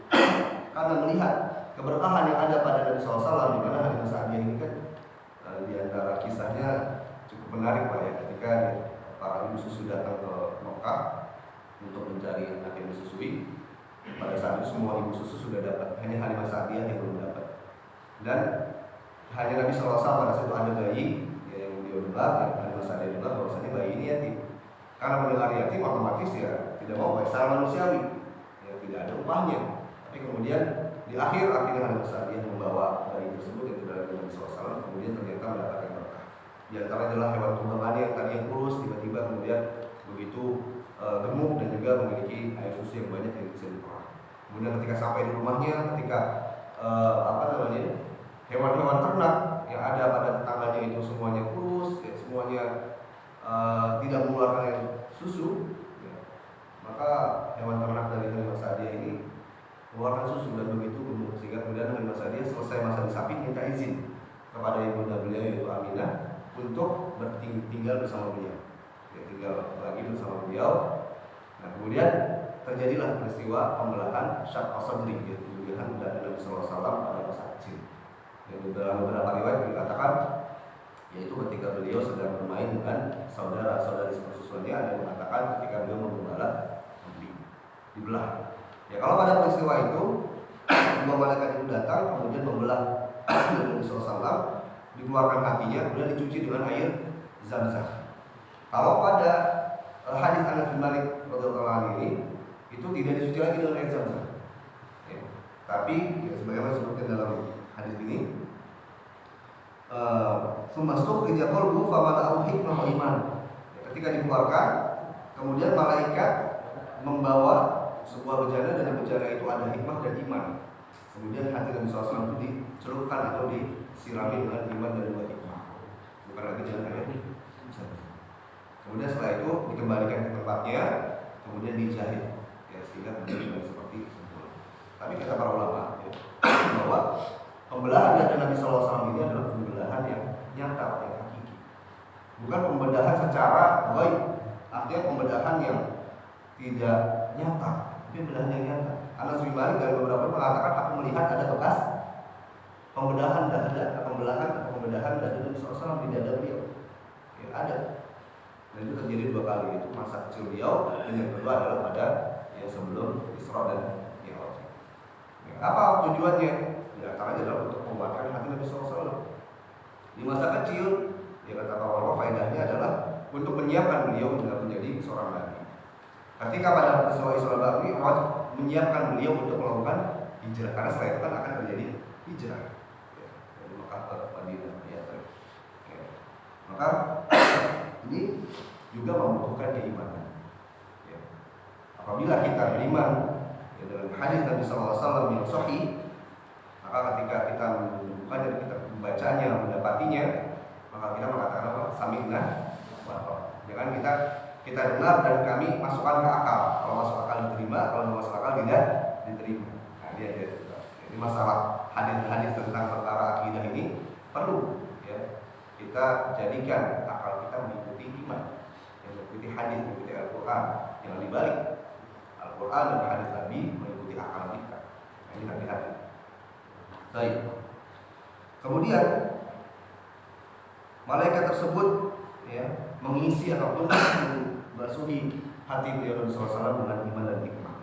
karena melihat keberkahan yang ada pada Nabi SAW, di mana Halimah Sa'diyah ini kan di antara kisahnya cukup menarik Pak ya, ketika para ibu susu datang ke Mekah untuk mencari anak yang disusui. Pada saat itu semua ibu susu sudah dapat, hanya Halimah Sa'diyah yang belum dapat. Dan hanya Nabi SAW pada saat itu ada bayi yang beliau dengar, yang Halimah Sa'diyah dengar bahwasanya bayi ini yatim. Karena mendengar yatim otomatis ya tidak mau baik secara manusiawi, ya tidak ada upahnya. Tapi kemudian di akhirnya Halimah Sa'diyah membawa bayi tersebut yang dari Nabi SAW, kemudian ternyata mendapatkan berkah. Di antaranya adalah hewan tunggangannya yang tadinya kurus, tiba-tiba kemudian begitu gemuk dan juga memiliki air susu yang banyak yang bisa diperah. Kemudian ketika sampai di rumahnya, ketika hewan-hewan ternak yang ada pada tetangganya itu semuanya kurus, ya, semuanya tidak mengeluarkan susu, ya, maka hewan ternak dari Halimah Sa'diyah ini mengeluarkan susu dan begitu gemuk, sehingga kemudian Halimah Sa'diyah selesai masa disapih minta izin kepada ibunda beliau yaitu Aminah untuk tinggal bersama beliau, ya, tinggal lagi bersama beliau. Nah kemudian terjadilah peristiwa pembelahan syaqqa sadri, yaitu pembelahan dada Nabi SAW pada masa kecil. Yang dalam beberapa riwayat dikatakan yaitu ketika beliau sedang bermain dengan saudara-saudari sepersusuannya, ada yang mengatakan ketika beliau menggembala kambing dibelah. Ya kalau pada peristiwa itu dua malaikat itu datang kemudian membelah Nabi SAW, dikeluarkan hatinya, kemudian dicuci dengan air Zam-Zam. Kalau pada hadis Anas bin Malik radhiyallahu anhu ini itu tidak dicuci lagi dengan air Zam-Zam, ya. Tapi ya, sebagaimana disebutkan dalam hadis ini, Sumasuk rijakol famala'u hikmah wa iman. Ketika dikeluarkan, kemudian malaikat membawa sebuah bejana, dan di bejana itu ada hikmah dan iman. Kemudian hati Nabi SAW itu dicelupkan atau disirami dengan iman dan juga hikmah. bukan lagi jalan raya besar. Kemudian setelah itu dikembalikan ke tempatnya, kemudian dijahit ya, sehingga menjadi seperti sempurna. Tapi kata para ulama ya, bahwa pembelahan dari Nabi SAW ini adalah pembelahan yang nyata, yang hakiki, bukan pembedahan secara gaib, artinya pembedahan yang tidak nyata, tapi pembedahan yang nyata. Anas bin Malik dan beberapa mengatakan aku melihat ada bekas pembedahan dada, pembedahan dada Nabi SAW di dada beliau. Ya, ada. Dan itu terjadi 2 kali, itu masa kecil beliau, dan yang kedua adalah pada yang sebelum Isra dan Mi'raj. Ya, apa tujuannya? Di antaranya adalah untuk menguatkan hati Nabi SAW. Di masa kecil, ya kata para ulama, faedahnya adalah untuk menyiapkan beliau untuk menjadi seorang nabi. Ketika pada peristiwa Isra dan Mi'raj, menyiapkan beliau untuk melakukan hijrah, karena setelah itu kan akan terjadi hijrah ya, dari Mekah ke Madinah ya. Maka ini juga membutuhkan keimanan ya. Apabila kita beriman ya, dengan hadis Nabi SAW yang sahih, maka ketika kita menemukannya, kita membacanya, mendapatinya, maka kita mengatakan apa? Sami'na wa ata'na. Jangan kita dengar dan kami masukkan ke akal. Kalau masuk akal diterima, kalau masuk akal tidak diterima. Nah, dia. Jadi masalah hadis-hadis tentang perkara akidah ini perlu ya kita jadikan akal kita mengikuti iman, yang mengikuti hadis, mengikuti Al-Quran, yang dibalik Al-Quran dan hadis Nabi mengikuti akal kita. Nah, ini hati-hati. Baik. Kemudian malaikat tersebut ya mengisi ataupun membasuhi hati beliau Nabi SAW dengan iman dan hikmah.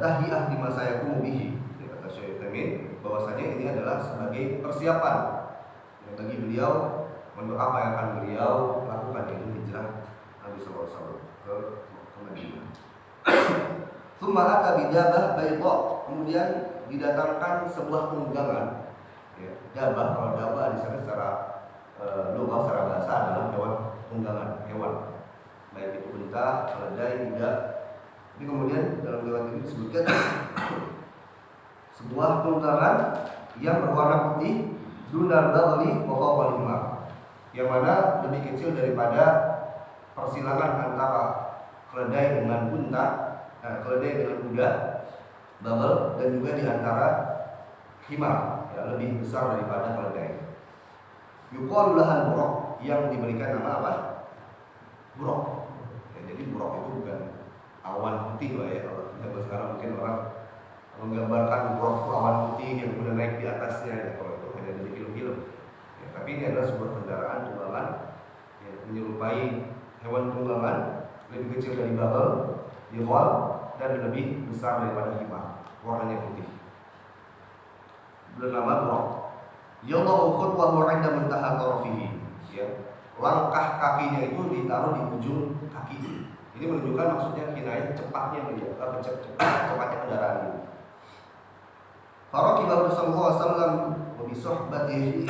Tahiyah di masa yakumu bihi, kata Syekh Utsaimin, bahwasanya ini adalah sebagai persiapan ya, bagi beliau untuk apa yang akan beliau lakukan, yaitu hijrah Nabi SAW ke Madinah. Tsumma ata bidabah bayda, kemudian didatangkan sebuah tunggangan ya. Dabah, kalau dabah di sana secara lugah, secara bahasa adalah hewan tunggangan, hewan baik itu unta, keledai, kuda. Ini kemudian dalam riwayat ini disebutkan sebuah tunggangan yang berwarna putih, dunar baghli wa fawqal himar, yang mana lebih kecil daripada persilangan antara keledai dengan unta, keledai dengan kuda, baghl, dan juga di antara himar, ya, lebih besar daripada keledai. Yuqalu lahan buraq, yang diberikan nama apa? Buraq. Ya, jadi buraq itu bukan awan putih lah ya. Kalau sekarang mungkin orang menggambarkan buraq itu awan putih yang kemudian naik di atasnya ya, kalau itu hanya di film-film ya, tapi ini adalah sebuah kendaraan tunggangan yang menyerupai hewan tunggangan, lebih kecil dari baghl, yuqal, dan lebih besar daripada himar, warnanya putih, bernama buraq. Yallahu khutwahu 'inda muntaha tarafihi, ya, langkah kakinya itu ditaruh di ujung kaki. Ini menunjukkan maksudnya kinayah cepatnya beliau, cepatnya kendaraan ini. Faraqiba Rasulullah SAW wa bi suhbatihi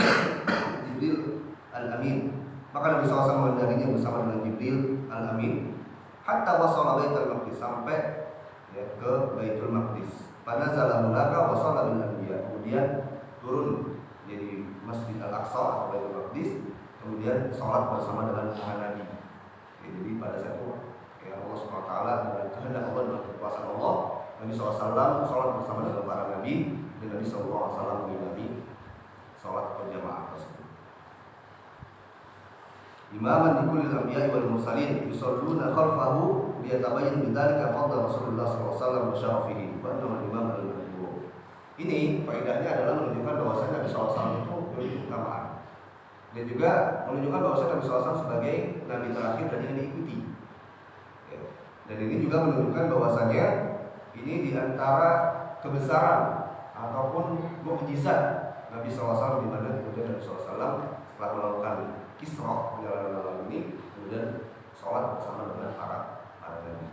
Jibril al-Amin. Maka Nabi SAW mengendarinya bersama dengan Jibril al-Amin hatta wasala Baitul Maqdis, sampai ya, ke Baitul Maqdis. Fanazala hunaka wa shalla bil anbiya. Kemudian turun jadi Masjid Al-Aqsa atau Baitul Maqdis, kemudian sholat bersama dengan para nabi. Ya, jadi pada saat itu ya Allah SWT dengan kehendak Allah dan kekuasaan Allah, Nabi SAW sholat bersama dengan para nabi, dan Nabi SAW mengimami sholat berjamaah tersebut. Imaman di kulli al-anbiya'i wal mursalin yusalluna khalfahu liyatabayyan bidzalika fadl Rasulullah SAW wa syarafihi wa annahu al-imam al-mahdi. Ini faedahnya adalah menunjukkan bahwasanya Nabi SAW itu memiliki keutamaan, dan juga menunjukkan bahwasanya Nabi SAW sebagai nabi terakhir dan yang diikuti. Dan ini juga menunjukkan bahwasanya ini diantara kebesaran ataupun mukjizat Nabi SAW, di mana kemudian Nabi SAW setelah melakukan Isra, perjalanan malam ini, kemudian sholat bersama dengan para nabi.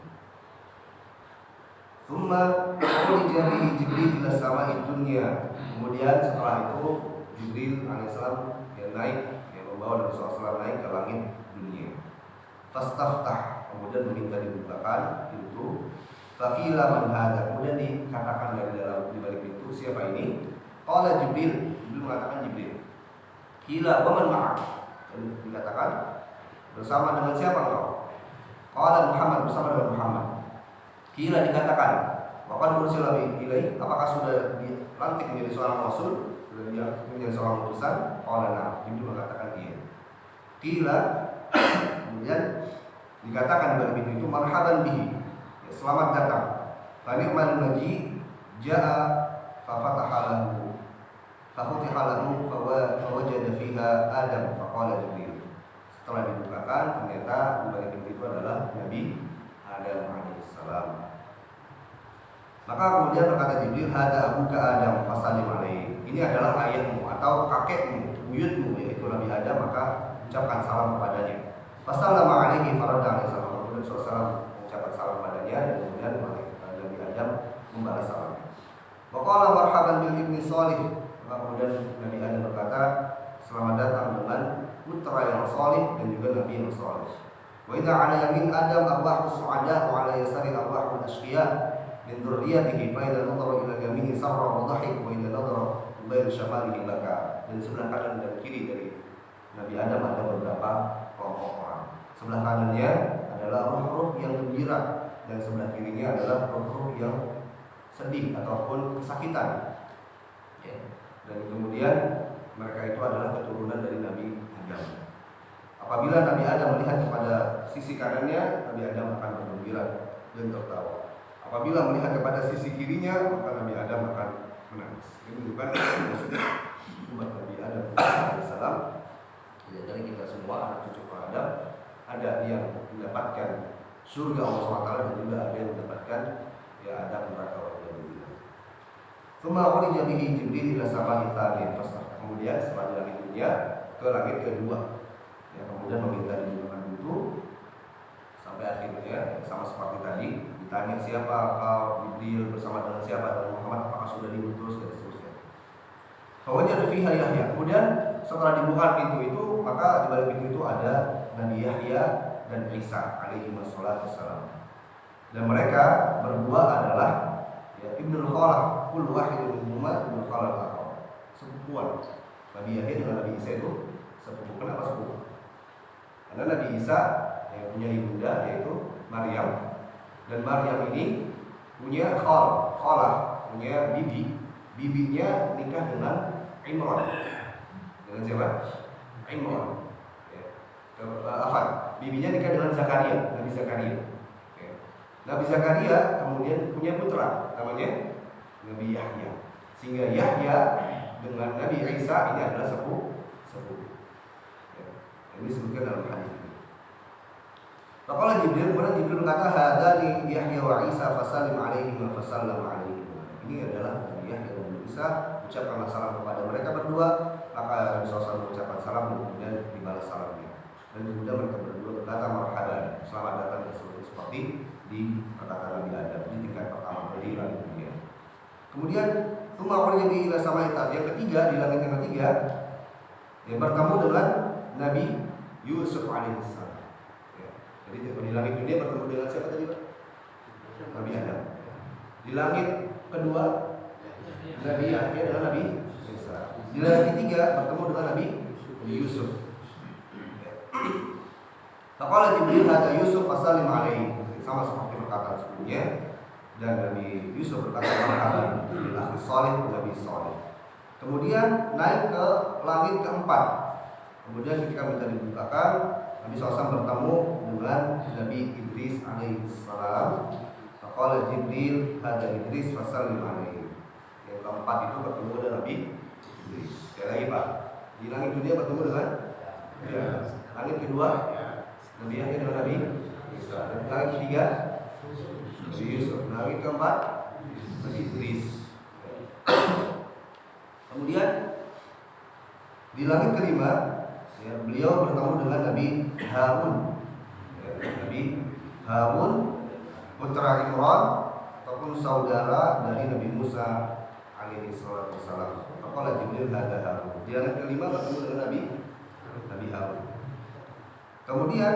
Tsumma urija bihi Jibril ila sama'i dunya. Kemudian setelah itu Jibril alaihissalam yang naik, yang membawa Nabi SAW naik ke langit dunia. Fastaftah, kemudian meminta dibukakan pintu. Faqila man hadza, kemudian dikatakan dari dalam di balik pintu, siapa ini? Qala Jibril, Jibril mengatakan Jibril. Qila wa man ma'ak. Jadi dikatakan bersama dengan siapa engkau? Qala Muhammad, bersama dengan Muhammad. Qila dikatakan wa qad ursila ilaihi, apakah sudah dilantik menjadi seorang rasul, sudah dilantik menjadi seorang utusan? Qala na'am. Jibril mengatakan iya. Qila kemudian dikatakan kepada pintu itu marhaban bihi, ya, selamat datang. Fa ni'mal maji jaa fa fataha lahu fawajada fiha Adam faqala Jibril. Setelah dibukakan ternyata di balik pintu itu adalah Nabi Adam alaihissalam. Maka kemudian berkata Jibril, hada abuka Adam fasallim alaihi. Ini adalah ayahmu atau kakekmu, buyutmu, yaitu Nabi Adam, maka ucapkan salam kepadanya. Fasallama alaihi farada alaihi salam. Kemudian Rasulullah mengucapkan salam padanya dan kemudian Nabi Adam membalas salam. Wa qala marhaban bil ibni shalih. Maka kemudian Nabi Adam berkata, selamat datang dengan putra yang salih dan juga nabi yang salih. Wa idza ala yamin Adam arwahu su'ada wa ala yasari arwahu al-ashqiya min dzurriyyatihi fa idza nadhara ila yamini sarra wa dhahik wa idza nadhara ila shimalihi baka. Dan sebelah kanan dan kiri dari Nabi Adam ada beberapa kelompok orang. Sebelah kanannya adalah ruh-ruh yang gembira dan sebelah kirinya adalah ruh-ruh yang sedih ataupun kesakitan. Ya. Dan kemudian mereka itu adalah keturunan dari Nabi Adam. Apabila Nabi Adam melihat kepada sisi kanannya, Nabi Adam akan bergembira dan tertawa. Apabila melihat kepada sisi kirinya, maka Nabi Adam akan menangis. Ini bukan maksudnya umat Nabi Adam alaihissalam. Ya, dari kita semua anak cucu Adam, ada yang mendapatkan surga Allah SWT dan juga ada yang mendapatkan ya Adam neraka Allah. Tsumma urija bihi Jibril ila sama'i tsaniyah. Kemudian setelah di langit dunia ke langit kedua. Ya, kemudian meminta dibukakan pintu sampai akhirnya sama seperti tadi ditanya siapa kau, Jibril, bersama dengan siapa, dengan Muhammad, apakah sudah diutus dan seterusnya. Fawajada fiha Yahya. Kemudian setelah dibuka pintu itu, maka di balik pintu itu ada Nabi Yahya dan Isa alaihi wassalam. Dan mereka berdua adalah ya, Ibnul Khalah, kullu wahidun minhuma Ibnul Khalah al-akhar. Sepupuan. Nabi Yahya dengan Nabi Isa itu sepupu. Kenapa sepupu? Karena Nabi Isa yang punya ibunda yaitu Maryam, dan Maryam ini punya Khalah, punya bibi. Bibinya nikah dengan Imran. Dengan siapa? Imran. Ya. Bibinya nikah dengan Zakaria, Nabi Zakaria. Nabi Zakaria kemudian punya putra namanya Nabi Yahya. Sehingga Yahya dengan Nabi Isa ini adalah sepupu. Ya. Ini disebutkan dalam hadis ini. Faqala Jibril, kemudian Jibril berkata, hadani Yahya wa Isa fasallim alaihi wa fasallam alaihi. Ini adalah Nabi Yahya dan Nabi Isa, ucapkanlah salam kepada mereka berdua. Maka Nabi SAW mengucapkan salam dan kemudian dibalas salamnya. Dan kemudian mereka berdua berkata marhaban, selamat datang ke seluruh seperti di perkataan Nabi Adam di tingkat pertama dari langit dunia. Kemudian tsumma urija bihi ila sama'i tsaniyyah. Yang ketiga, di langit yang ketiga, dia bertemu dengan Nabi Yusuf alaihissalam. Ya. Jadi di langit dunia bertemu dengan siapa tadi, Pak? Nabi Adam. Di langit kedua Nabi Yahya dengan Nabi Isa. Di langit ketiga bertemu dengan Nabi Yusuf. Faqala Jibril hada Yusuf fasallim alaihi. Sama seperti perkataan sebelumnya. Dan Nabi Yusuf berkata marhaban bil akhi shalih, Nabi Shalih. Kemudian naik ke langit keempat. Kemudian ketika minta dibukakan, Nabi SAW bertemu dengan Nabi Idris alaihissalam. Faqala Jibril hada Idris fasallim alaihi. Yang keempat itu bertemu dengan Nabi Idris. Sekali lagi, Pak, di langit dunia bertemu dengan ya. Langit kedua Nabi Yahya dengan Nabi Isa. Langit ketiga Nabi Yusuf. Langit keempat Nabi Idris. Kemudian di langit kelima ya, beliau bertemu dengan Nabi Harun. Ya, Nabi Harun putra Imran ataupun saudara dari Nabi Musa alaihi wassalam. Faqala Jibril hada Harun. Di langit kelima bertemu dengan Nabi Harun. Kemudian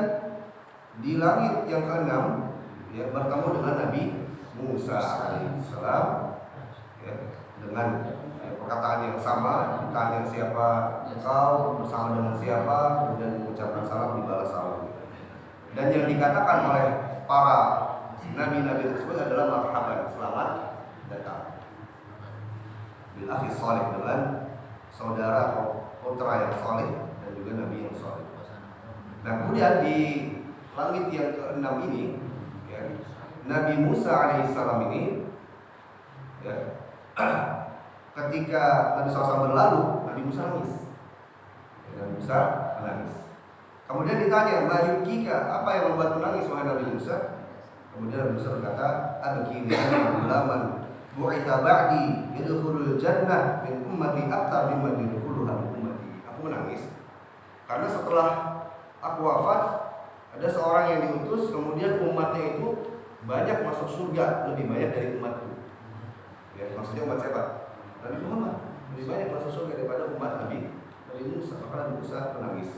di langit yang keenam ya, bertemu dengan Nabi Musa alaihissalam. Ya. dengan perkataan yang sama, ditanya siapa engkau, bersama dengan siapa, kemudian mengucapkan salam, dibalas salam. Dan yang dikatakan oleh para nabi-nabi tersebut adalah marhaban, selamat datang bil akhi salih, dengan saudara atau putra yang saleh dan juga nabi yang saleh. Nah, kemudian di langit yang ke-6 ini ya, Nabi Musa alaihissalam ini ya, ketika Nabi SAW berlalu, Nabi Musa nangis. Nabi Musa menangis. Kemudian ditanya, "Mayukika, apa yang membuat menangis wahai Nabi Musa?" Kemudian Nabi Musa berkata, "Abki li'anna ghulaman bu'itha ba'di yadkhulul jannah min ummati akthar mimma yadkhuluha min ummati." Aku menangis karena setelah aku wafat, ada seorang yang diutus, kemudian umatnya itu banyak masuk surga, lebih banyak dari umatku. Ya, maksudnya umat siapa? Nabi Muhammad. Lebih banyak masuk surga daripada umat Nabi Musa. Maka Nabi Musa menangis.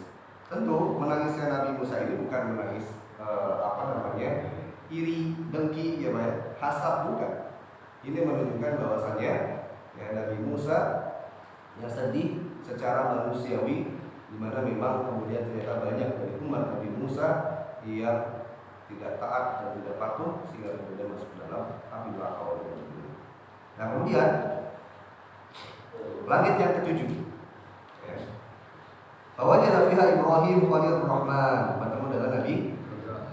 Tentu menangisnya Nabi Musa ini bukan menangis iri, dengki, ya Pak, hasad, bukan. Ini menunjukkan bahwasannya ya, Nabi Musa yang sedih secara manusiawi, di mana memang kemudian ternyata banyak dari umat Nabi Musa yang tidak taat dan tidak patuh sehingga kemudian masuk dalam api neraka. Nah, kemudian langit yang ketujuh ya. Fawajada fiha Ibrahim Khalilur Rahman, bertemu dengan Nabi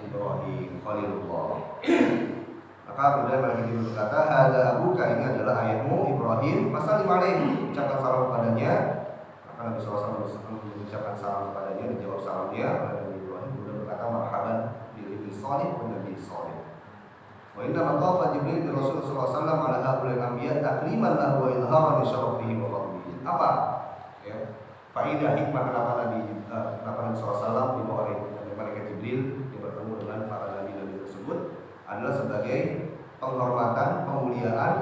Ibrahim Khalilullah. Maka kemudian malaikat Jibril berkata, "Hadza abuka, ini adalah ayahmu Ibrahim, fasallim alaihi, ucapkan salam kepadanya." Maka Nabi SAW mengucapkan salam kepadanya, dijawab salamnya oleh Nabi Ibrahim. Kemudian berkata, "Marhaban bil ibni shalih wa nabi shalih." Wa inna maqafa Jibril bi Rasulullah SAW ala haulil anbiya takliman lahu wa idharan li syarafihi wa fadlihi. Apa? Ya. Faedah hikmah kenapa Nabi SAW dibawa oleh malaikat Jibril yang bertemu dengan para nabi-nabi tersebut adalah sebagai penghormatan, pemuliaan,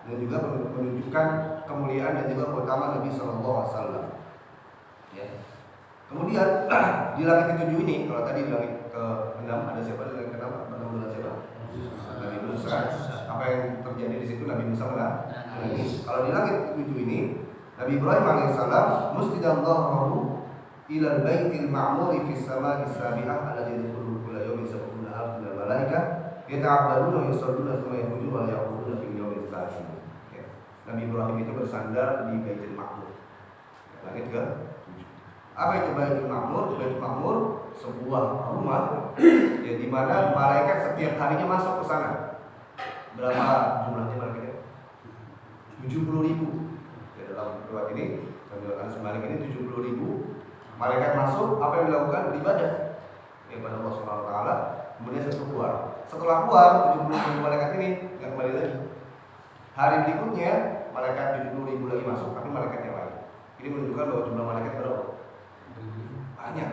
dan juga menunjukkan kemuliaan dan juga keutamaan Nabi SAW. Ya. Kemudian di langit ke-7 ini, kalau tadi di langit ke-6 ada siapa? Di langit ke-6 bertemu dengan siapa? Nabi Musa. Apa yang terjadi di situ? Nabi Musa menangis. Kalau di langit ke-7 ini, Nabi Ibrahim alaihissalam muslidan dhahrahu ila al-baitil ma'mur fi as-sama'i as-sabi'ah alladhi yadkhulu kulla yawmin sab'una alf min al-malaikah yata'abbaduna wa yusalluna thumma yakhrujuna wa ya'uduna fi yawmin tsani. Nabi Ibrahim itu bersandar di Baitul Ma'mur. Langit ke-7. Apa itu Baitul Ma'mur? Baitul Ma'mur sebuah rumah ya, di mana malaikat setiap harinya masuk ke sana. Berapa jumlahnya malaikatnya? 70.000. Dalam riwayat ini, dalam sebalik ini 70.000 malaikat masuk. Apa yang dilakukan? Beribadah kepada Allah Subhanahu Wa Taala. Kemudian keluar. Setelah keluar 70.000 malaikat ini nggak kembali lagi. Hari berikutnya malaikat 70.000 lagi masuk, tapi malaikat yang lain. Ini menunjukkan bahwa jumlah malaikat berapa? Banyak.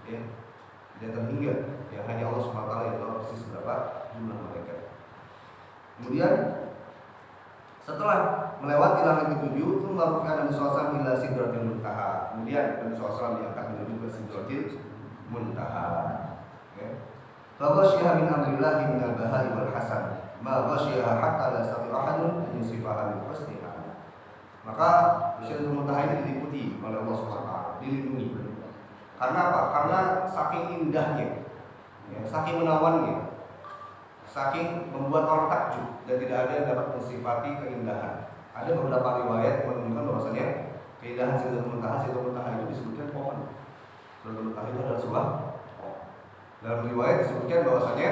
Ya, tidak terhingga. Yang hanya Allah Subhanahu Wa Taala yang tahu persis berapa jumlah malaikat. Kemudian setelah melewati langit ke-7, itu merupakan Nabi SAW ila sidratil muntaha. Kemudian Nabi SAW diangkat menuju ke sidratil muntaha. Faghasyiha min amrillahi min al-bahai wal hasan, ma ghasyiha hatta la yastati ahadun an yusifaha min husniha. Maka sidratil muntaha ini diliputi oleh Allah SWT, dilindungi. Karena apa? Karena saking indahnya, ya, saking menawannya, saking membuat orang takjub dan tidak ada yang dapat mensifati keindahan. Ada beberapa riwayat yang menunjukkan bahwasanya keindahan Sidratul Muntaha itu disebutkan pohon. Sidratul Muntaha itu adalah sebuah pohon. Dalam riwayat disebutkan bahwasanya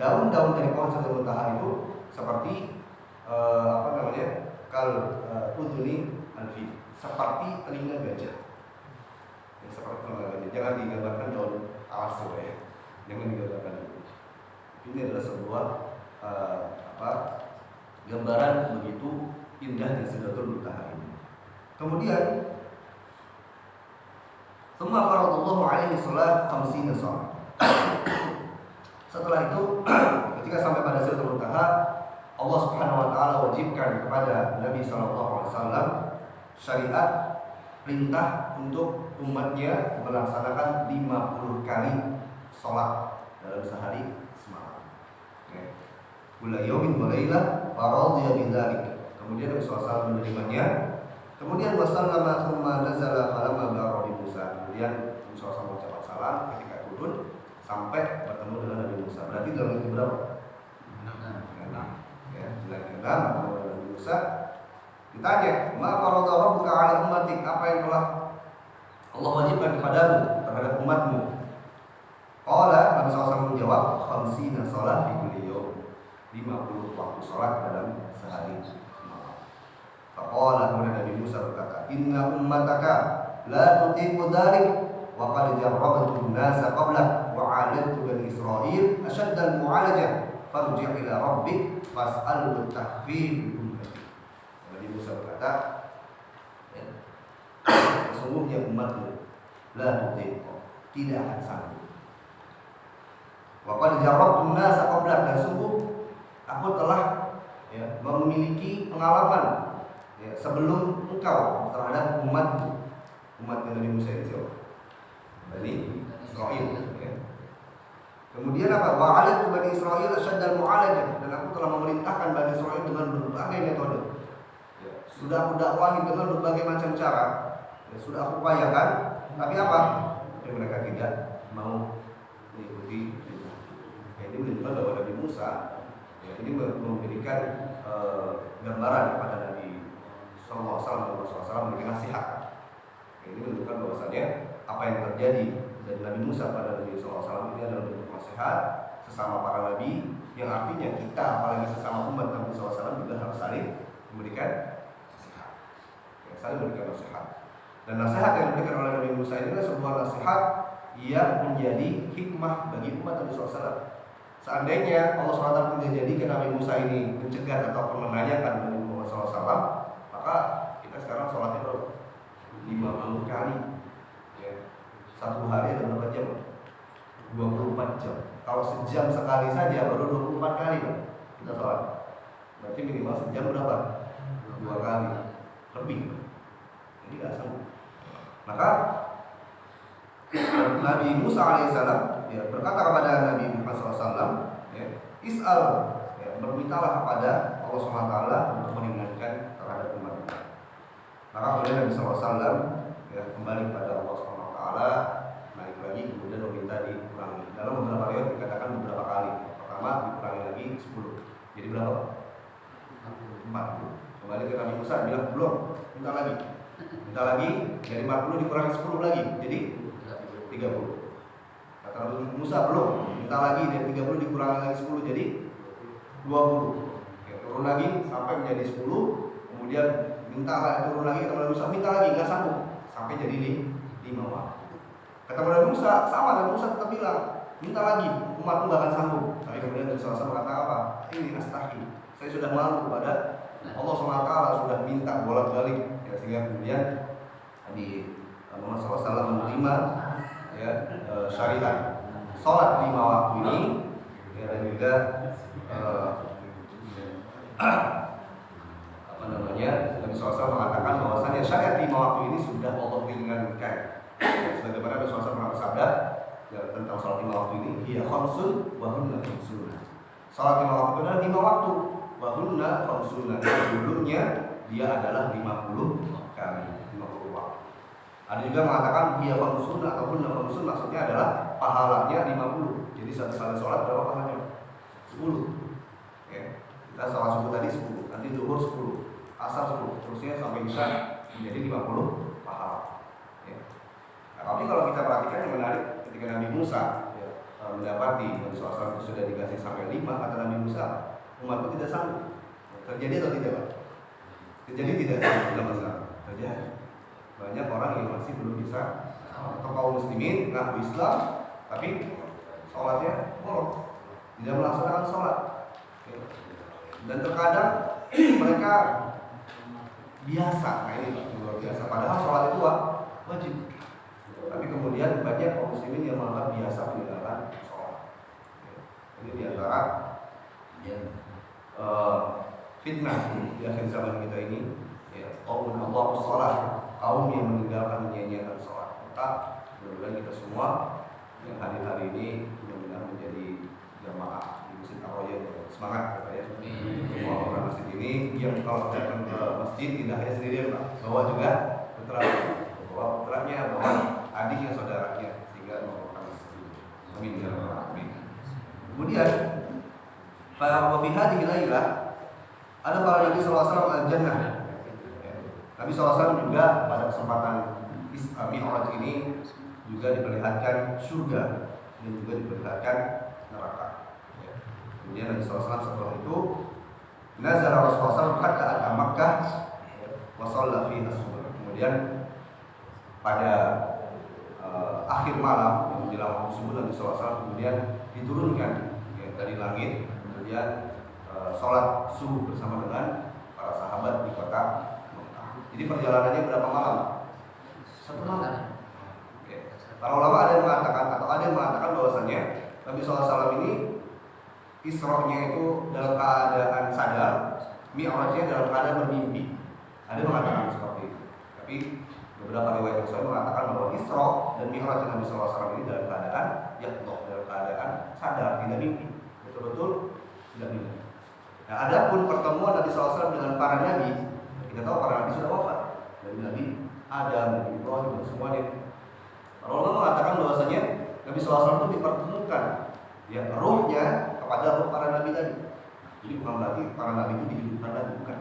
daun-daun dari pohon Sidratul Muntaha itu seperti kal udhuni alfi, seperti telinga gajah. Ya, seperti telinga gajah. Jangan digambarkan daun alas ya. Jangan digambarkan itu. Ini adalah sebuah gambaran begitu indahnya Sidratul Muntaha ini. Kemudian tsumma faradallahu alaihi salat 50 shalah. Setelah itu ketika sampai pada Sidratul Muntaha, Allah Subhanahu wa taala wajibkan kepada Nabi sallallahu alaihi wasallam syariat perintah untuk umatnya melaksanakan 50 kali salat dalam sehari semalam. Kula yaumin wa lailah faradhiya bidzalik. Kemudian Nabi SAW menerimanya. Kemudian wasallama thumma nazala falamma bala'a Musa. Kemudian Nabi SAW mengucapkan salam ketika turun sampai bertemu dengan Nabi Musa. Berarti dalam itu berapa? 6. Ya, bulan ke-6 bertemu dengan Nabi Musa. Ditanya, "Ma farada rabbuka 'ala ummatik?" Apa yang telah Allah wajibkan kepadamu terhadap umatmu? Qala, Nabi SAW menjawab, "Khamsina shalah fi kulli yawm." 50 waktu salat dalam sehari. Faqala, kemudian Nabi Musa berkata, "Inna ummataka la tutiqu dzalik wa qad jarrabtu an-nasa qablak wa 'aladtu bani Israil ashadda al-mu'alajah farji' ila rabbik fas'alhu at-tahfif." Nabi Musa berkata, sesungguhnya umatmu la tutiqu, tidak akan sanggup. Wa qad jarrabtu an-nasa qablak, dan sungguh aku telah memiliki pengalaman sebelum engkau terhadap umat Nabi Musa ini siapa? Bani Israil. Kemudian apa? Wa 'alaitu bani Israil asyaddal mu'alajah, dan aku telah memerintahkan Bani Israil dengan berbagai metode. Sudah aku dakwahi dengan berbagai macam cara. Sudah aku upayakan, tapi apa? Tapi mereka tidak mau mengikuti. Ini menunjukkan bahwa Nabi Musa ini memberikan gambaran kepada Nabi SAW memberikan nasihat. Ini menunjukkan bahwasanya apa yang terjadi dari Nabi Musa pada Nabi SAW ini adalah bentuk nasihat sesama para nabi, yang artinya kita apalagi sesama umat Nabi SAW juga harus saling memberikan nasihat. Saling memberikan nasihat. Dan nasihat yang diberikan oleh Nabi Musa ini adalah sebuah nasihat yang menjadi hikmah bagi umat Nabi SAW. Seandainya Allah SWT tidak jadikan Nabi Musa ini mencegat atau menanyakan Nabi Muhammad SAW, maka kita sekarang sholatnya berapa? 50 kali. Satu hari ada berapa jam? 24 jam. Kalau sejam sekali saja baru 24 kali kita sholat. Berarti minimal sejam berapa? 2 kali lebih. Jadi nggak sanggup. Maka Nabi Musa alaihissalam berkata kepada Nabi Muhammad SAW, "Is'al," bermintalah kepada Allah SWT untuk meringankan terhadap umat. Maka kemudian Nabi SAW kembali kepada Allah SWT, naik lagi, kemudian meminta dikurangi. Dalam beberapa riwayat dikatakan beberapa kali. Pertama dikurangi lagi 10. Jadi berapa? 40. Kembali ke Nabi Musa, bilang belum, minta lagi. Minta lagi, dari 40 dikurangi 10 lagi, jadi 30. Kata Nabi Musa, belum, minta lagi, dari 30 dikurangi lagi 10, jadi 20. Turun lagi sampai menjadi 10. Kemudian minta lagi, turun lagi. Kata Nabi Musa, minta lagi, nggak sanggup, sampai jadi 5 waktu. Kata Nabi Musa, sama, Nabi Musa tetap bilang, minta lagi, umatmu nggak akan sanggup. Tapi kemudian Nabi SAW berkata apa? Ini astahi, saya sudah malu kepada Allah SWT, sudah minta bolak-balik, sehingga kemudian Nabi Muhammad SAW menerima syariat sholat 5 waktu ini, dan juga Nabi SAW mengatakan bahwasanya syariat 5 waktu ini sudah Allah ringankan. Sebagaimana Nabi SAW pernah bersabda tentang sholat 5 waktu ini, hiya khamsun wa hunna khamsun. Sholat 5 waktu adalah 5 waktu, wa hunna khamsun. Sebelumnya dia adalah 50 kali, 50 waktu. Ada juga mengatakan hiya khamsun atau hunna khamsun, maksudnya adalah pahalanya 50. Jadi satu kali sholat berapa pahalanya? 10. Kita sholat subuh tadi 10, nanti zuhur 10, asar 10, terusnya sampai isya menjadi 50 pahala. Nah, tapi kalau kita perhatikan yang menarik, ketika Nabi Musa mendapati Nabi SAW sudah dikasih sampai 5, kata Nabi Musa, umatku tidak sanggup. Terjadi atau tidak, Pak? Terjadi tidak dalam masalah? Terjadi. Banyak orang yang masih belum bisa, atau kaum muslimin ngaku Islam, tapi sholatnya bolong, tidak melaksanakan sholat. Dan terkadang mereka biasa, nah ini luar biasa. Padahal sholat itu wajib. Tapi kemudian banyak kaum muslimin yang malah biasa meninggalkan sholat. Ini diantara fitnah di akhir zaman kita ini. Kaum Allah sholat, kaum yang meninggalkan menyanyiakan sholat. Maka mudah-mudahan kita semua yang hadir hari ini benar-benar menjadi jamaah di Masjid Ar-Royal. Semangat ya, semua orang masjid ini yang kalau datang ke masjid tidak hanya sendirian Pak, bawa juga putra, bawa putranya, bawa adiknya, saudaranya, sehingga melakukan masjid. Amin ya rabbal alamin. Kemudian wa fi hadhihi lailah ada para Nabi sallallahu alaihi wasallam al-jannah. Nabi SAW juga pada kesempatan Mi'raj ini juga diperlihatkan surga dan juga diperlihatkan neraka. Kemudian Nabi SAW setelah itu nazala Rasulullah SAW hatta ata Makkah wa shalla fiha subh. Kemudian pada akhir malam menjelang waktu subuh Nabi SAW kemudian diturunkan dari langit, kemudian sholat subuh bersama dengan para sahabat di kota Mekah. Jadi perjalanannya berapa malam? 1 malam. Para ulama ada yang mengatakan bahwasanya Nabi SAW ini Isra-nya itu dalam keadaan sadar, Mi'rajnya dalam keadaan bermimpi. Ada yang mengatakan seperti itu. Tapi beberapa riwayat yang sahih mengatakan bahwa Isra dan Mi'raj Nabi SAW ini dalam keadaan yaqdha, dalam keadaan sadar, tidak mimpi. Betul-betul tidak mimpi. Nah, adapun pertemuan Nabi SAW dengan para nabi, kita tahu para nabi sudah wafat. Dari Nabi Adam, Nabi Ibrahim dan semuanya. Para ulama mengatakan bahwasanya Nabi SAW itu dipertemukan ya ruhnya kepada ruh para nabi tadi. Jadi bukan berarti para nabi itu dihidupkan lagi, bukan.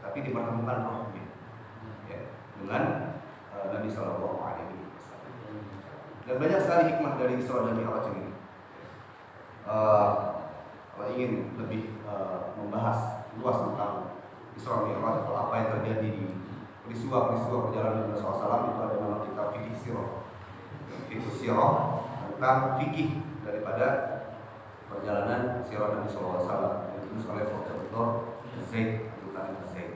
Tapi dipertemukan ruhnya ya, dengan Nabi Sallallahu Alaihi Wasallam. Dan banyak sekali hikmah dari Isra dan Mi'raj ini. Kalau ingin lebih membahas luas tentang Isra Mi'raj atau apa yang terjadi di peristiwa-peristiwa perjalanan Nabi SAW, itu ada nama kitab fikih sirah. Fikih sirah tentang fikih daripada perjalanan sirah Nabi SAW yang ditulis oleh Dr. Zaid Abdul Zaid.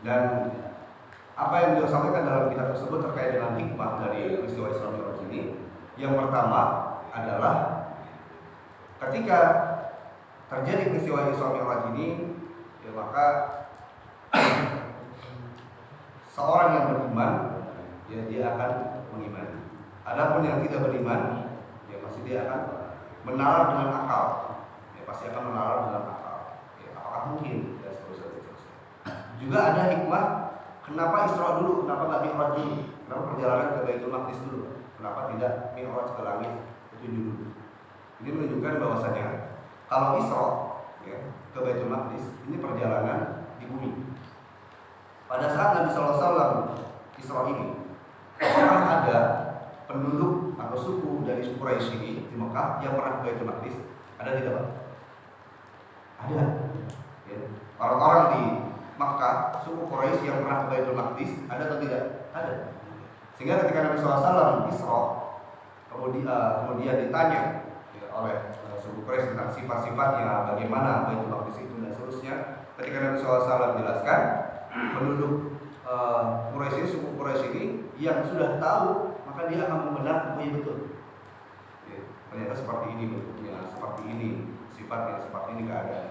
Dan apa yang beliau sampaikan dalam kitab tersebut terkait dengan hikmah dari peristiwa Isra Mi'raj ini, yang pertama adalah ketika terjadi peristiwa Isra Mi'raj ini, ya maka seorang yang beriman ya dia akan mengimani. Adapun yang tidak beriman, ya pasti dia akan menalar dengan akal. Ya pasti akan menalar dengan akal. Ya, apakah mungkin? Dan seterusnya. Juga ada hikmah kenapa Isra dulu, kenapa nggak Mi'raj dulu? Kenapa perjalanan ke Baitul Maqdis dulu? Kenapa tidak Mi'raj ke langit itu dulu? Ini menunjukkan bahwasanya kalau Isra ya, ke Baitul Maqdis ini perjalanan di bumi. Pada saat Nabi SAW Isra ini, apakah ada penduduk atau suku dari Quraisy ini di Mekah yang pernah ke Baitul Maqdis? Ada tidak Pak? Ada. Ya. Orang-orang di Mekah, suku Quraisy yang pernah ke Baitul Maqdis, ada atau tidak? Ada. Sehingga ketika Nabi SAW Isra, kemudian ditanya ya, oleh suku Quraisy tentang sifat-sifatnya, bagaimana Baitul Maqdis itu dan seterusnya, ketika Nabi SAW menjelaskan, penduduk Quraisy ini, suku Quraisy ini yang sudah tahu, maka dia akan membenarkan, oh iya betul ya, ternyata seperti ini bentuknya, seperti ini sifatnya, seperti ini keadaan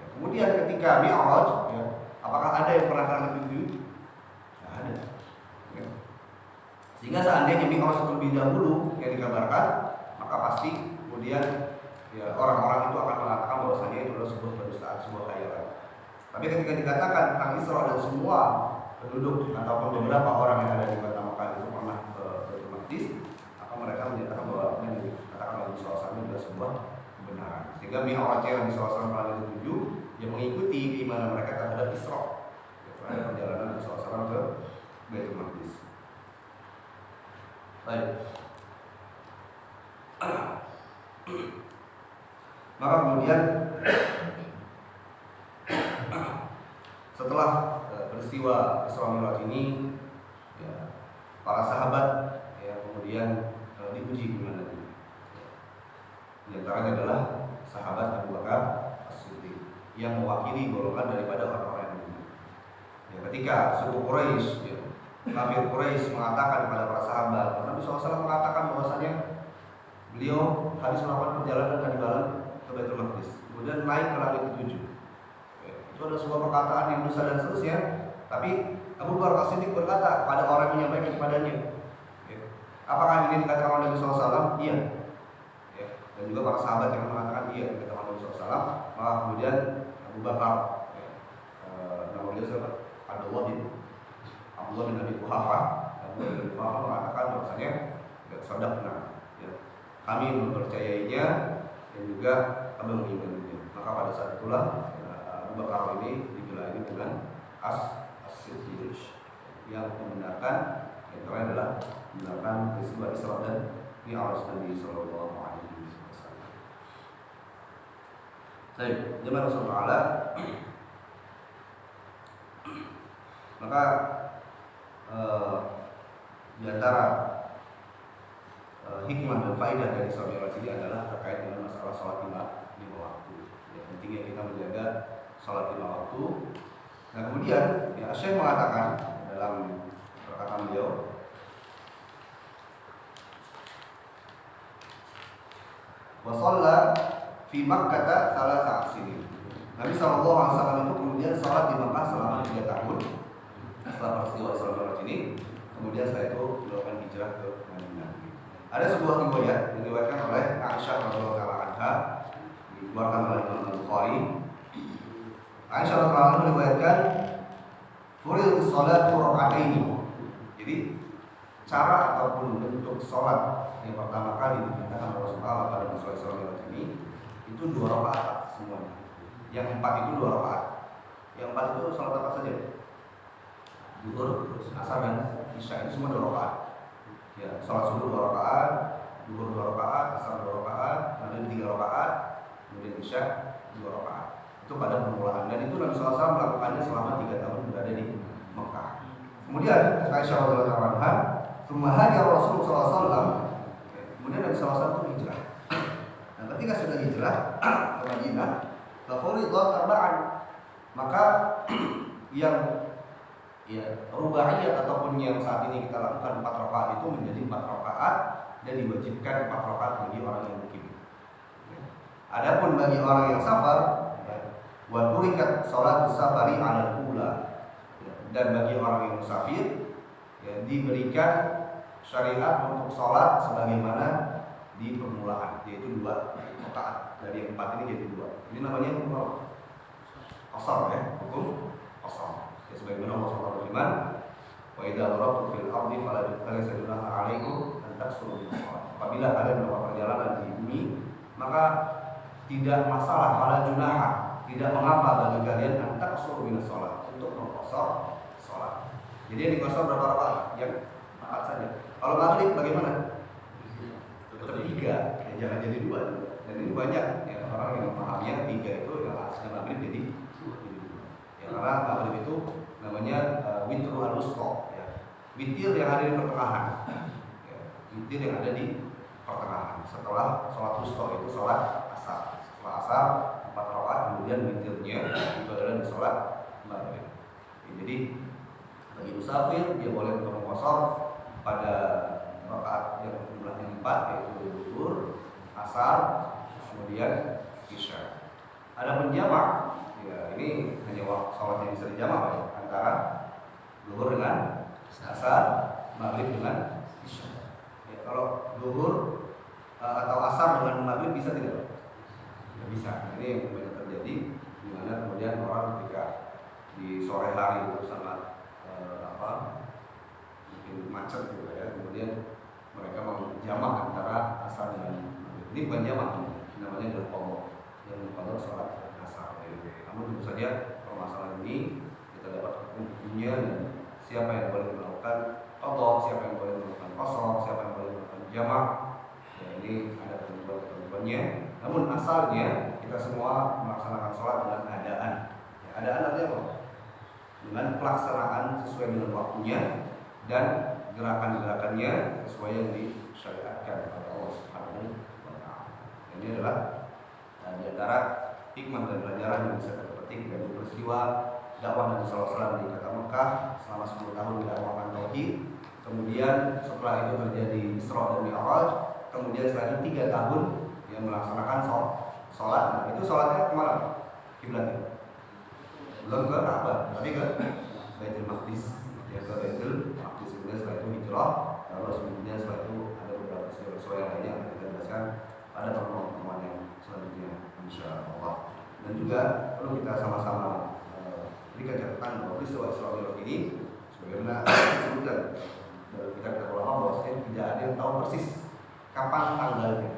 ya. Kemudian ketika Mi'raj ya, apakah ada yang pernah kalian tuju? Tidak ada ya. Sehingga seandainya Mi'raj terlebih dahulu yang dikabarkan, maka pasti kemudian ya, orang-orang itu akan mengatakan bahwasanya itu adalah sebuah kedustaan, sebuah khayalan. Tapi ketika dikatakan tentang Isra dan semua penduduk ataupun beberapa orang yang ada di kota Mekah itu pernah ke Baitul Maqdis, maka mereka menyatakan bahwa apa yang dikatakan oleh Nabi SAW adalah sebuah kebenaran. Sehingga Mi'raj yang Nabi SAW pernah dituju yang mengikuti keimanan mereka terhadap Isra, terhadap perjalanan Nabi SAW ke Baitul Maqdis. Baik. Maka kemudian setelah peristiwa Isra Mi'raj ini ya, para sahabat ya, kemudian diuji gimana ya. Di antaranya adalah sahabat Abu Bakar As-Siddiq yang mewakili golongan daripada orang-orang yang beriman. Ya, ketika suku Quraisy ya, kafir Quraisy mengatakan kepada para sahabat, Nabi SAW mengatakan bahwasanya beliau habis melakukan perjalanan dari Balam ke Baitul Maqdis, kemudian naik ke langit ketujuh. Itu ada sebuah perkataan yang dosa dan seterusnya. Tapi Abu Bakar As-Siddiq berkata kepada orang yang menyampaikan kepadanya, apakah ini dikatakan oleh Nabi SAW? Iya. Ya. Dan juga para sahabat yang mengatakan iya dikatakan oleh Nabi SAW. Maka kemudian Abu Bakar beliau siapa? Abdullah bin Abi Quhafa. Abdullah bin Abi Quhafa mengatakan bahwasanya sadaqna, ya, kami mempercayainya dan juga kami mengimaninya. Maka pada saat itulah Abu Bakar ini digelari dengan As-Siddiq, yang membenarkan, yang terakhir adalah membenarkan peristiwa Isra dan Mi'raj Nabi Sallallahu Alaihi Wasallam. Baik, jemaah Rasulullah. Maka di antara hikmah dan faedah dari Isra Mi'raj ini adalah terkait dengan masalah sholat lima waktu. Ya, pentingnya kita menjaga sholat lima waktu. Nah kemudian ya, Syekh mengatakan dalam perkataan beliau, wa shalla fi Makkah thalatha sinin. Nabi sallallahu alaihi wasallam itu kemudian sholat di Makkah selama 3 tahun setelah peristiwa Isra Mi'raj ini. Kemudian setelah itu melakukan hijrah ke Madinah. Ada sebuah riwayat yang diriwayatkan oleh Aisyah radhiyallahu anha, dikeluarkan oleh Imam Bukhari. Aisyah radhiyallahu anha meriwayatkan furidus sholatu raka'ataini. Jadi cara ataupun bentuk sholat yang pertama kali diperintahkan oleh Rasulullah pada peristiwa Isra Mi'raj ini itu 2 rakaat semuanya. Yang 4 itu 2 rakaat. Yang 4 itu sholat apa saja? Zuhur, asar dan isya, itu semua 2 rakaat. Ya, sholat subuh 2 rakaat, zuhur 2 rakaat, asar 2 rakaat, maghrib 3 rakaat, kemudian isya 2 rakaat. Itu pada permulaan, dan itu Nabi SAW melakukannya selama 3 tahun berada di Mekah. Kemudian Aisyah radhiyallahu anha, "Tsumma hajara Rasulullah SAW." Kemudian Nabi SAW itu hijrah. Nah, ketika sudah hijrah ke Madinah, fa furidat arba'an. Maka yang rubaiyat ataupun yang saat ini kita lakukan 4 rakaat itu menjadi 4 rakaat dan diwajibkan 4 rakaat bagi orang yang mukim. Adapun bagi orang yang safar, wa turikat salat safari 'ala al-ula. Dan bagi orang yang musafir, ya, diberikan syariat untuk sholat sebagaimana di permulaan, yaitu 2 rakaat. Dari yang 4 ini jadi 2. Ini namanya qasar, ya, hukum qasar. Ya, sebagaimana Allah SWT berfirman, wa idza darabtum fil ardi falaysa junaha 'alaikum an taqsuru bis shalah. Apabila kalian melakukan perjalanan di bumi, maka tidak masalah, fala junaha, tidak mengapa bagi kalian an taqsuru bis shalah, untuk mengqasar salat. Jadi yang dikosor berapa rakaat? Yang 4 saja. Kalau maghrib bagaimana? Tetap 3, ya, jangan jadi 2 juga. Dan ini banyak ya, orang yang memahaminya 3 itu yang aslinya maghrib jadi 2. Ya, karena maghrib itu namanya witru al-wusta, ya. Witir yang ada di pertengahan. Ya, witir yang ada di pertengahan. Setelah sholat wusta itu sholat asar. Setelah asar 4 rakaat, kemudian witirnya itu adalah di sholat maghrib. Ya, jadi bagi musafir dia boleh untuk mengqasar pada rakaat yang jumlahnya 4, yaitu zuhur, asar, kemudian isya. Ada penjamak, ya ini hanya sholat yang bisa dijamak, ya, antara zuhur dengan asar, maghrib dengan isya. Ya, kalau zuhur atau asar dengan maghrib bisa tidak? Tidak bisa. Ini yang banyak terjadi, di mana kemudian orang ketika di sore hari itu sangat mungkin macet gitu ya, kemudian mereka mau jamak antara asar dengan maghrib. Ini bukan jamak, namanya adalah qadha, yang qadha sholat asar. Namun tentu saja permasalahan ini kita dapat hukumnya dan siapa yang boleh melakukan qadha, siapa yang boleh melakukan qasar, siapa yang boleh melakukan jamak. Ya, ini ada ketentuan-ketentuannya. Namun asalnya kita semua melaksanakan sholat dengan adaan. Ya, adaan artinya apa? Dengan pelaksanaan sesuai dengan waktunya dan gerakan-gerakannya sesuai yang disyariatkan oleh Allah Subhanahu wa taala. Ini adalah di antara hikmah dan pelajaran yang bisa kita petik dari peristiwa dakwah Nabi sallallahu alaihi wasallam di kota Mekah selama 10 tahun mendakwakan tauhid. Kemudian setelah itu terjadi Isra dan Mi'raj, kemudian setelah itu 3 tahun yang melaksanakan sholat. Nah, itu sholatnya kemana? Kiblatnya belum ke Ka'bah, tapi ke Baitul Maqdis. Ya, ke Baitul Maqdis. Kemudian setelah itu hijrah, lalu kemudian setelah itu ada beberapa peristiwa yang lainnya yang akan kita jelaskan pada pertemuan yang selanjutnya, insya Allah. Dan juga perlu kita sama-sama Jadi catatan bahwa peristiwa Isra Mi'raj ini sebagaimana disebutkan dalam kitab ulama bahwasanya tidak ada yang tahu persis kapan tanggalnya.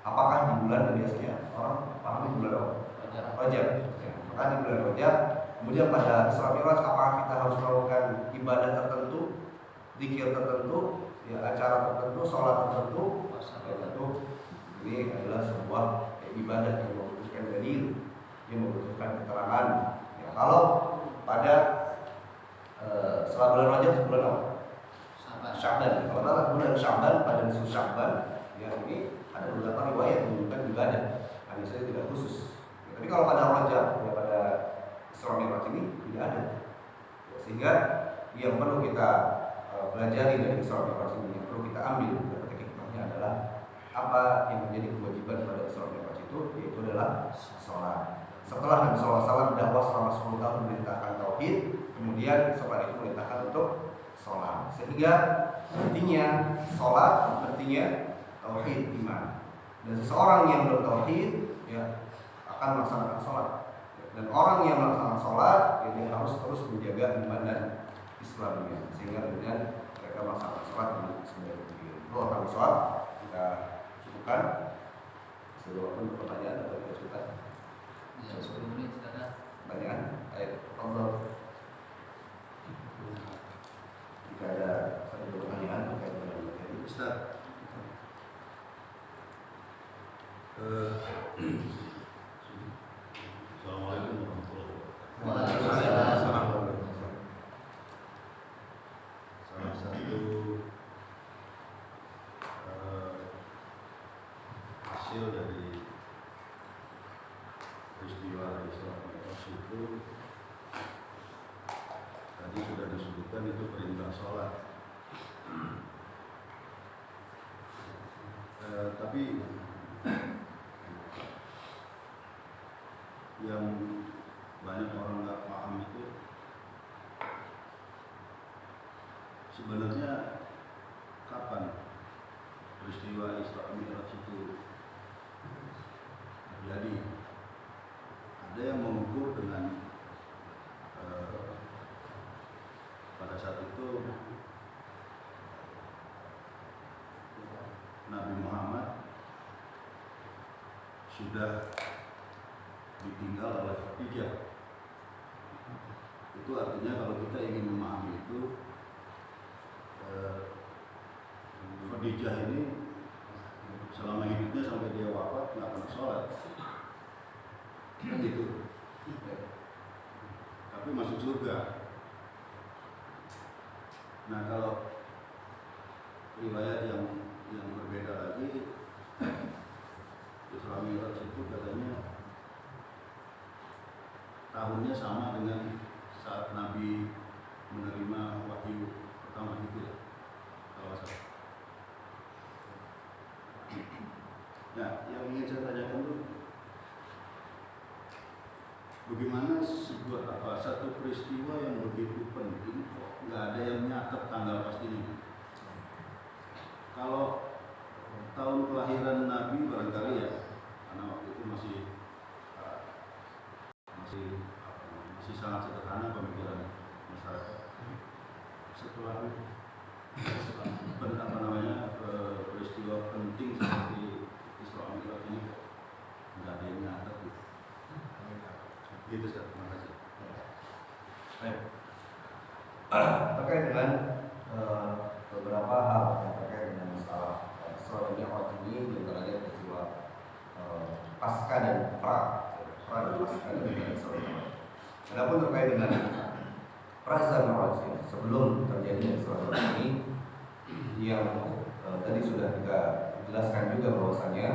Apakah di bulan yang biasanya orang pahami bulan Rajab. Apakah di bulan Rajab. Kemudian pada Isra Mi'raj apakah kita harus melakukan ibadah tertentu, zikir tertentu, ya, acara tertentu, sholat tertentu, ya, tentu ini adalah sebuah ibadah yang membutuhkan dalil, yang membutuhkan keterangan. Ya, kalau pada setelah bulan Rajab bulan apa? Sya'ban. Kalau pada bulan Sya'ban pada nisfu Sya'ban, ya ini ada beberapa riwayat yang menunjukkan ibadah, hanya saja tidak khusus. Ya, tapi kalau pada Rajab, ya pada Isra Mi'raj ini tidak ada. Ya, sehingga yang perlu kita pelajari dari Isra Mi'raj ini, yang perlu kita ambil dari hikmahnya adalah apa yang menjadi kewajiban pada Isra Mi'raj itu, yaitu adalah sholat. Setelah Nabi SAW dakwah selama 10 tahun memerintahkan tauhid, kemudian setelah itu memerintahkan untuk sholat. Sehingga artinya sholat artinya tauhid iman. Dan seseorang yang bertauhid ya akan melaksanakan sholat. Dan orang yang melaksanakan sholat ini harus terus menjaga iman dan Islamnya, sehingga kemudian mereka melaksanakan sholat dengan sebaik mungkin. Kalau kami sholat kita cukupkan. Sebelum pertanyaan atau kita cukupkan? Ya, 10 menit sudah. Pertanyaan? Ayo, Allah. Jika ada satu pertanyaan terkait dengan materi, Ustaz. Assalamualaikum warahmatullahi wabarakatuh. Waalaikumsalam. Salah satu hasil dari peristiwa Isra Mi'raj itu tadi sudah disebutkan itu perintah sholat. Tapi yang banyak orang nggak paham itu sebenarnya kapan peristiwa Isra Mi'raj itu terjadi. Ada yang mengukur dengan pada saat itu Nabi Muhammad sudah ditinggal oleh Khadijah. Itu artinya kalau kita ingin memahami itu, Khadijah ini selama hidupnya sampai dia wafat nggak pernah sholat, gitu. Tapi masuk surga. Nah kalau riwayat yang berbeda lagi, Isra Mi'raj itu katanya tahunnya sama dengan saat Nabi menerima wahyu pertama itu ya, kalau salah. Nah, yang ingin saya tanyakan itu bagaimana satu peristiwa yang begitu penting kok nggak ada yang nyatet tanggal pastinya. Kalau tahun kelahiran Nabi barangkali ya, karena waktu itu masih sangat sederhana pemikiran masyarakat. Setelah peristiwa penting seperti Isra Mi'raj ini kok nggak ada yang nyatet gitu. Gitu Ustaz, terima kasih. Baik. Terkait dengan beberapa hal yang terkait dengan masalah Isra Mi'raj ini, diantaranya peristiwa pasca dan pra dan pasca dan Isra Mi'raj. Adapun terkait dengan pra Isra Mi'raj sebelum terjadi Isra Mi'raj ini, yang tadi sudah kita jelaskan juga bahwasanya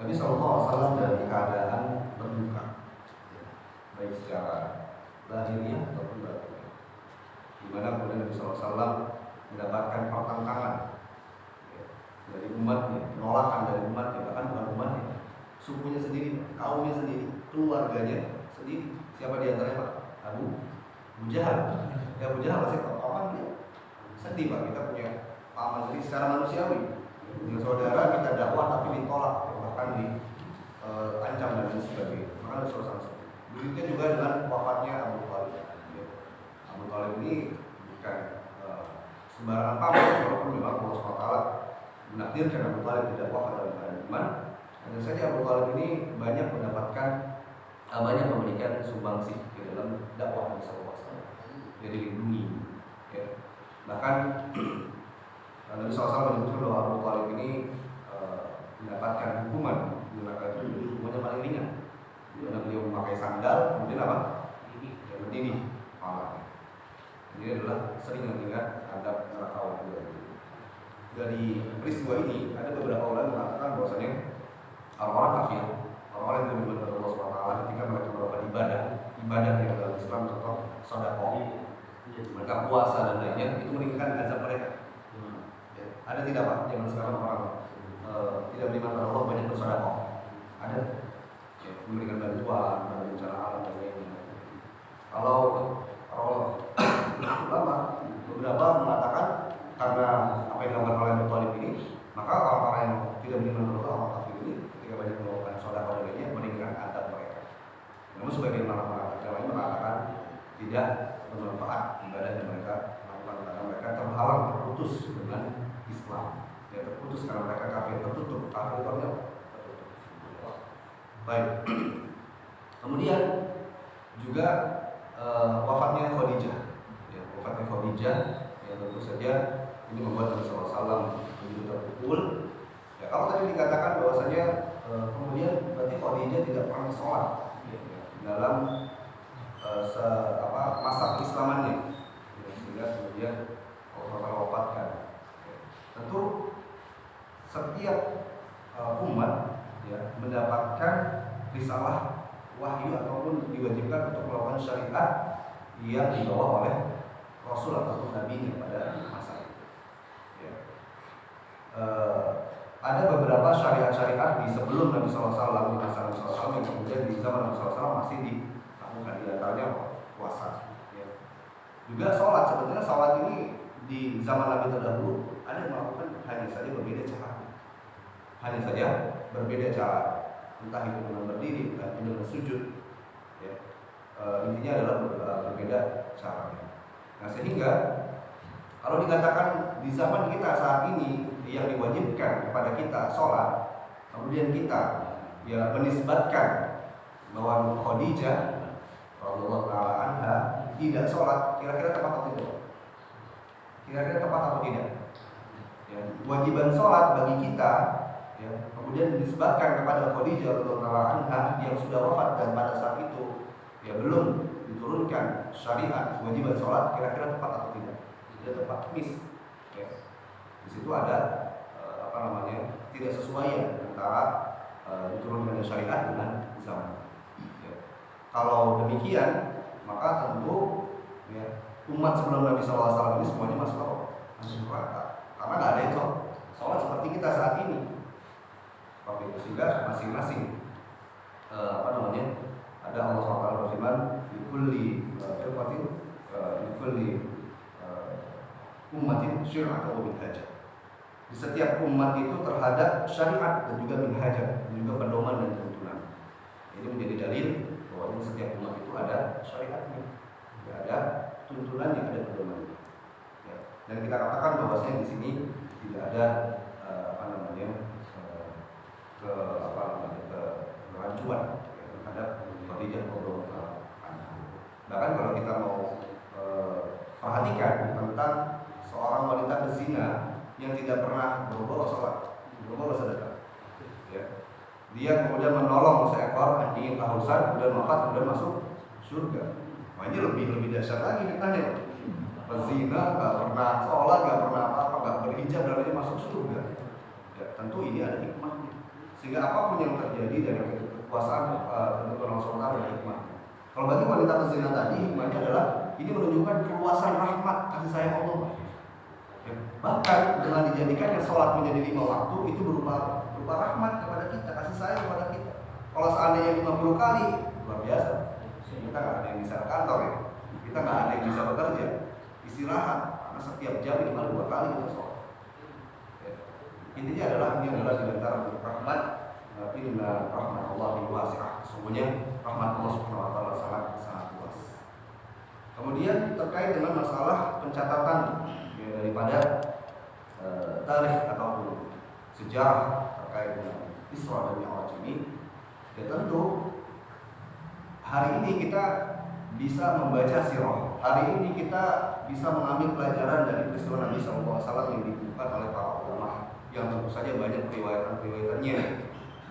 Nabi SAW dalam keadaan berduka, baik secara lahiriah ataupun batin, di mana kemudian Nabi SAW mendapatkan pertentangan dari umatnya, penolakan dari umatnya, bahkan bukan umatnya, sukunya sendiri, kaumnya sendiri, keluarganya sendiri. Siapa di antaranya Pak? Abu Jahal. Ya Abu Jahal pasti kawan dia sedih Pak, kita punya paman sendiri secara manusiawi. Punya saudara kita dakwah tapi ditolak, bahkan diancam dan sebagainya. Maka Rasulullah SAW. Begitu juga dengan wafatnya Abu Thalib. Ya. Abu Thalib ini bukan sembarangan paman, walaupun memang Allah SWT menakdirkan Abu Thalib tidak wafat dalam keadaan iman. Hanya saja Abu Thalib ini banyak memberikan sumbangsih di dalam dakwah Nabi SAW. Dia dilindungi. Ya. Bahkan Nabi SAW menyebutkan bahwa Abu Thalib ini mendapatkan hukuman hukumannya paling ringan. Karena beliau memakai sandal, kemudian apa? Ya, berdiri kepalanya. Ini adalah sering mengingat adab neraka juga. Dari peristiwa ini ada beberapa ulama mengatakan bahwasanya orang-orang kafir, orang-orang yang tidak beriman kepada Allah SWT ketika mereka melakukan ibadah yang dalam Islam contoh sedekah, mereka puasa dan lainnya, itu meningkatkan azab mereka. Ya. Ada tidak Pak? Zaman sekarang orang tidak beriman kepada Allah banyak bersedekah. Ada? Ya, memberikan bantuan, bencana alam dan lainnya. Kalau ulama beberapa mengatakan karena apa yang dilakukan oleh Abu Thalib ini, maka orang-orang yang tidak beriman kepada Allah, orang kafir ini, ketika banyak melakukan sedekah dan lainnya, meningkatkan adab mereka. Namun sebagian ulama mengatakan tidak bermanfaat ibadah yang mereka lakukan karena mereka terhalang, terputus dengan Islam. Ya, terputus karena mereka kafir, tertutup. Kafir itu tertutup. Baik. Kemudian juga wafatnya Khadijah. Ya, wafatnya Khadijah yang tentu saja ini membuat Nabi SAW begitu terpukul. Ya, kalau tadi dikatakan bahwasanya kemudian berarti Khadijah tidak pernah sholat dalam masa keislamannya, ya, sehingga kemudian Allah wafatkan. Ya. Tentu setiap umat ya, mendapatkan risalah wahyu ataupun diwajibkan untuk melakukan syariat yang dibawa oleh Rasul ataupun Nabi pada masa itu. Ya. Ada beberapa syariat-syariat di sebelum Nabi SAW, di masa Nabi SAW, yang kemudian di zaman Nabi SAW masih dilakukan, di antaranya puasa. Ya. Juga sholat, sebetulnya sholat ini di zaman Nabi terdahulu ada yang melakukan, hanya saja berbeda cara. Hanya saja berbeda cara, entah itu dengan berdiri, entah itu dengan sujud. Ya. Intinya adalah berbeda caranya. Nah, sehingga kalau dikatakan di zaman kita saat ini yang diwajibkan kepada kita sholat, kemudian kita ya menisbatkan bahwa Khadijah radhiyallahu taala anha tidak sholat, kira-kira tepat atau tidak? Kira-kira tepat atau tidak? Ya, kewajiban sholat bagi kita, ya, kemudian dinisbatkan kepada Khadijah radhiyallahu taala anha yang sudah wafat dan pada saat itu ya belum diturunkan syariat kewajiban sholat, kira-kira tepat atau tidak? Tidak tepat, miss. Ya. Di situ ada tidak sesuai antara diturunkan syariat dengan zaman. Ya. Kalau demikian, maka tentu ya, umat sebelum Nabi SAW ini semuanya masuk neraka, karena nggak ada yang sholat seperti kita saat ini. Seperti itu, sehingga masing-masing ada Allah SWT berfirman likulli firqatin likulli ummatin syir'atun wa minhajah. Di setiap umat itu terhadap syariat dan juga minhajah, dan juga pedoman dan tuntunan. Ini menjadi dalil bahwa setiap umat itu ada syariatnya, ada tuntunannya, ada pedomannya. Ya. Dan kita katakan bahwasanya di sini tidak ada kerancuan terhadap Khadijah radhiyallahu anha. Bahkan kalau kita mau perhatikan tentang seorang wanita berzina yang tidak pernah berubah sholat, berubah sedekah, ya. Dia kemudian menolong seekor anjing yang kehausan, kemudian wafat, kemudian masuk surga. Nah, ini lebih dahsyat lagi fitnahnya. Pezina nggak pernah sholat, nggak pernah apa-apa, nggak berhijab, dan dia masuk surga. Ya, tentu ini ada hikmahnya. Sehingga apapun yang terjadi dari kekuasaan ketentuan Allah SWT ada hikmahnya. Kalau bagi wanita pezina tadi, hikmahnya adalah ini menunjukkan keluasan rahmat kasih sayang Allah. Ya, bahkan dengan dijadikannya sholat menjadi 5 waktu itu berupa rahmat kepada kita, kasih sayang kepada kita. Kalau seandainya 50 kali, luar biasa. Kita nggak ada yang bisa ke kantor ya, kita nggak ada yang bisa bekerja, istirahat karena setiap jam minimal 2 kali kita sholat. Ya. Intinya adalah ini adalah di antara rahmat inna rahmatullahi wasi'ah. Sesungguhnya rahmat Allah Subhanahu wa taala sangat luas. Kemudian terkait dengan masalah pencatatan ya, daripada tarikh ataupun sejarah terkait dengan Isra dan Mi'raj ini, ya tentu hari ini kita bisa membaca sirah. Hari ini kita bisa mengambil pelajaran dari peristiwa Nabi SAW yang dibukukan oleh para ulama yang tentu saja banyak periwayatan-periwayatannya.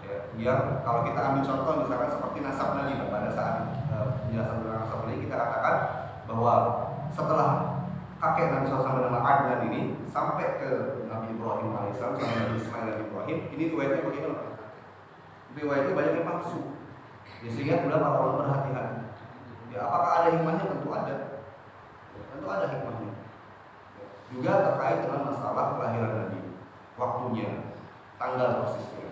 Ya, yang kalau kita ambil contoh misalkan seperti nasab Nabi, pada saat penjelasan tentang nasab Nabi kita katakan bahwa setelah kakek Nabi SAW bernama Adnan ini sampai ke Nabi Ibrahim alaihissalam sampai Nabi Ismail dan Ibrahim, ini riwayatnya bagaimana? Riwayatnya banyak yang palsu. Ya, sehingga kemudian para ulama berhati-hati. Ya, apakah ada hikmahnya? Tentu ada. Ya, tentu ada hikmahnya. Ya, juga terkait dengan masalah kelahiran Nabi, waktunya, tanggal persisnya.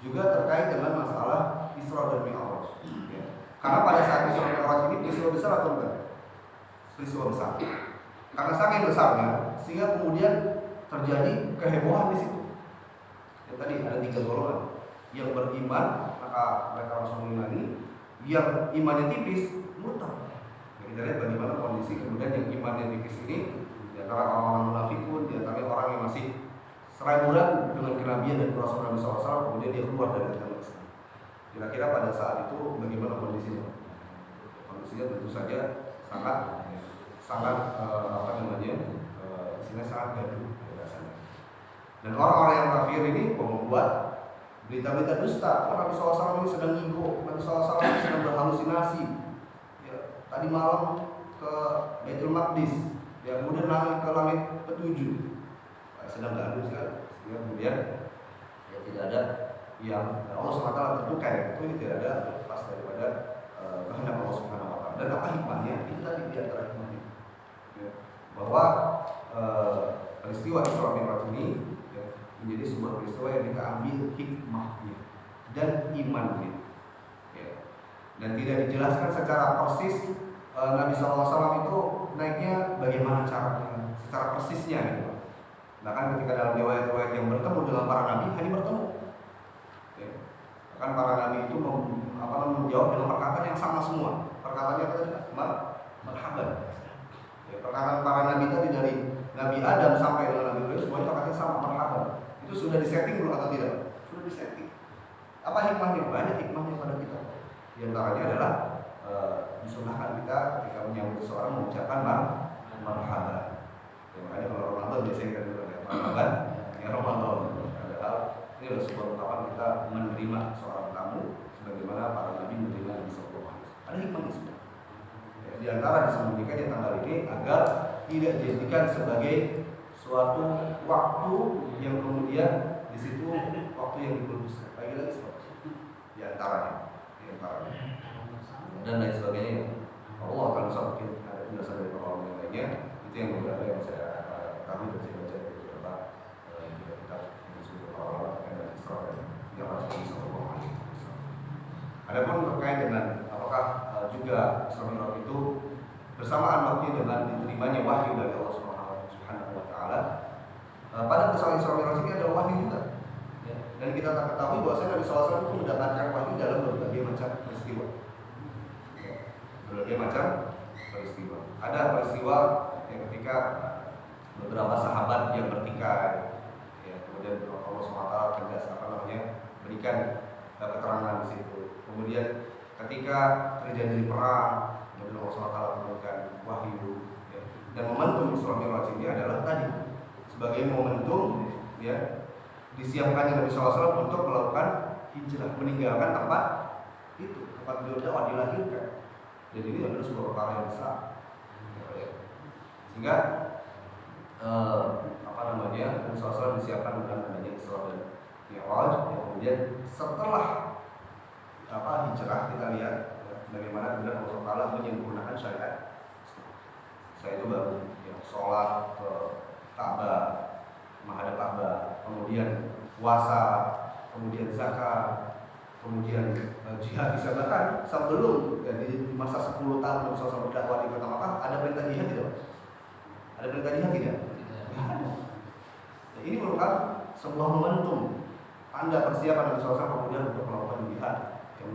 Juga terkait dengan masalah Isra dan Mi'raj. Ya. Karena pada saat Isra dan Mi'raj ini peristiwa besar atau bukan? Peristiwa besar. Karena saking besarnya, sehingga kemudian terjadi kehebohan di situ. Ya, tadi ada 3 golongan. Yang beriman maka mereka langsung mengimani, yang imannya tipis murtad. Ya, kita lihat bagaimana kondisi kemudian yang imannya tipis ini di antara orang-orang munafikun, di antara orang yang masih ragu-ragu dengan kenabian dan kerasulan Nabi SAW, kemudian dia keluar dari agama Islam. Kira-kira pada saat itu bagaimana kondisinya? Kondisinya tentu saja sangat istilahnya sangat gaduh rasanya. Dan orang-orang yang kafir ini membuat berita-berita dusta. Nabi SAW ini sedang ngigo, Nabi SAW ini sedang berhalusinasi. Ya, tadi malam ke Baitul Maqdis, ya, kemudian naik ke langit ke-7. Sedang gaduh sekali. Sehingga kemudian ya, tidak ada yang Allah SWT tentukan, itu tidak ada lepas daripada kehendak Allah Subhanahu wa taala. Dan apa hikmahnya? Itu tadi di antara hikmahnya. Ya, bahwa peristiwa Isra Mi'raj ini menjadi sebuah peristiwa yang kita ambil hikmahnya dan imannya, ya. Dan tidak dijelaskan secara persis Nabi SAW itu naiknya bagaimana caranya, secara persisnya gitu. Bahkan ketika dalam riwayat-riwayat yang bertemu dengan para nabi hanya bertemu, ya. Bahkan para nabi itu menjawab dengan perkataan yang sama semua. Perkataannya tadi marhaban. Ya, perkataan para nabi tadi dari Nabi Adam sampai dengan Nabi Ibrahim semuanya perkataannya sama, marhaban. Itu sudah disetting belum atau tidak? Sudah disetting. Apa hikmahnya? Banyak hikmahnya pada kita. Di antaranya adalah disunahkan kita ketika menyambut seseorang mengucapkan marhaban. Ya, makanya kalau Ramadan biasanya kita bilang ya marhaban, ya Ramadan. Padahal ini adalah sebuah ungkapan kita menerima seorang tamu sebagaimana para nabi menerima Nabi sallallahu alaihi wasallam. Ada hikmahnya semua. Ya, di antara disembunyikannya tanggal ini agar tidak dijadikan sebagai suatu waktu yang kemudian di situ waktu yang dikultuskan. Lagi-lagi seperti itu. Di antaranya, dan lain sebagainya. Allah akan mungkin ada penjelasan dari para ulama yang lainnya. Itu yang beberapa yang saya kami dan saya baca dari beberapa kitab yang disebut para ulama terkait dengan Isra dan Mi'raj Nabi sallallahu alaihi wasallam. Adapun terkait dengan apakah juga Isra Mi'raj itu bersamaan waktu dengan diterimanya wahyu dari Allah Subhanahu wa taala. Pada persoalan Isra Mi'raj ini ada wahyu juga. Ya. Dan kita tak ketahui bahwa Nabi SAW itu mendapatkan wahyu dalam berbagai macam peristiwa. Ya. Berbagai macam peristiwa. Ada peristiwa yang ketika beberapa sahabat yang bertikai, ya, kemudian Allah SWT tegas berikan keterangan di situ. Kemudian ketika terjadi perang, kemudian Allah SWT memberikan wahyu. Ya. Dan momentum Isra Mi'raj ini adalah tadi sebagai momentum, ya, disiapkannya Nabi SAW untuk melakukan hijrah, meninggalkan tempat itu, tempat beliau dakwah dilahirkan. Jadi ini adalah sebuah perkara yang besar, ya. Sehingga Nabi SAW disiapkan dengan adanya Isra dan Mi'raj. Kemudian setelah hijrah kita lihat ya, bagaimana kemudian Allah Taala menyempurnakan syariat. Saya itu baru ya, sholat ke Ka'bah, menghadap Ka'bah, kemudian puasa, kemudian zakat, kemudian jihad bisa, bahkan sebelum ya, di masa 10 tahun Nabi SAW berdakwah di kota Makkah ada perintah jihad tidak? Ada perintah jihad tidak? Ya ada. Ya, ini merupakan sebuah momentum tanda persiapan Nabi SAW kemudian untuk melakukan jihad yang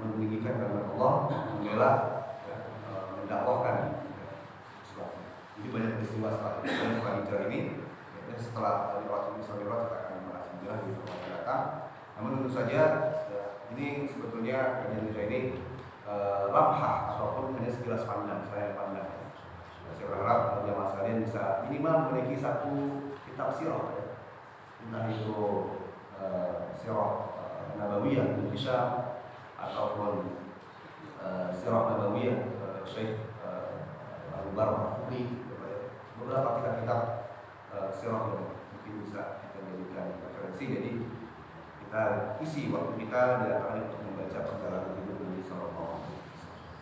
meninggikan karena Allah, membela, ya, mendakwahkan. Jadi banyak peristiwa setelah hijrah ini. Dan setelah lewat Isra Mi'raj kita akan bahas hijrah di waktu yang datang. Namun tentu saja ya, ini sebetulnya kajian hijrah ini lamhah ataupun hanya sekilas pandang, saya pandang. Saya berharap jamaah sekalian bisa minimal memiliki satu kitab sirah, ya. Entah itu sirah Nabawiyah Indonesia ataupun sirah Nabawiyah Syekh Abu Bakar Al-Furi, beberapa kitab-kitab sirah yang mungkin bisa kita jadikan referensi. Jadi kita isi waktu kita diantaranya untuk membaca perjalanan hidup Nabi Sallallahu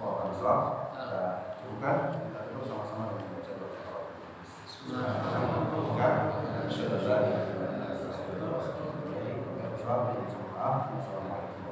Alaihi Wasallam. Kita cukupkan, kita terus sama-sama dengan membaca doa. Assalamualaikum.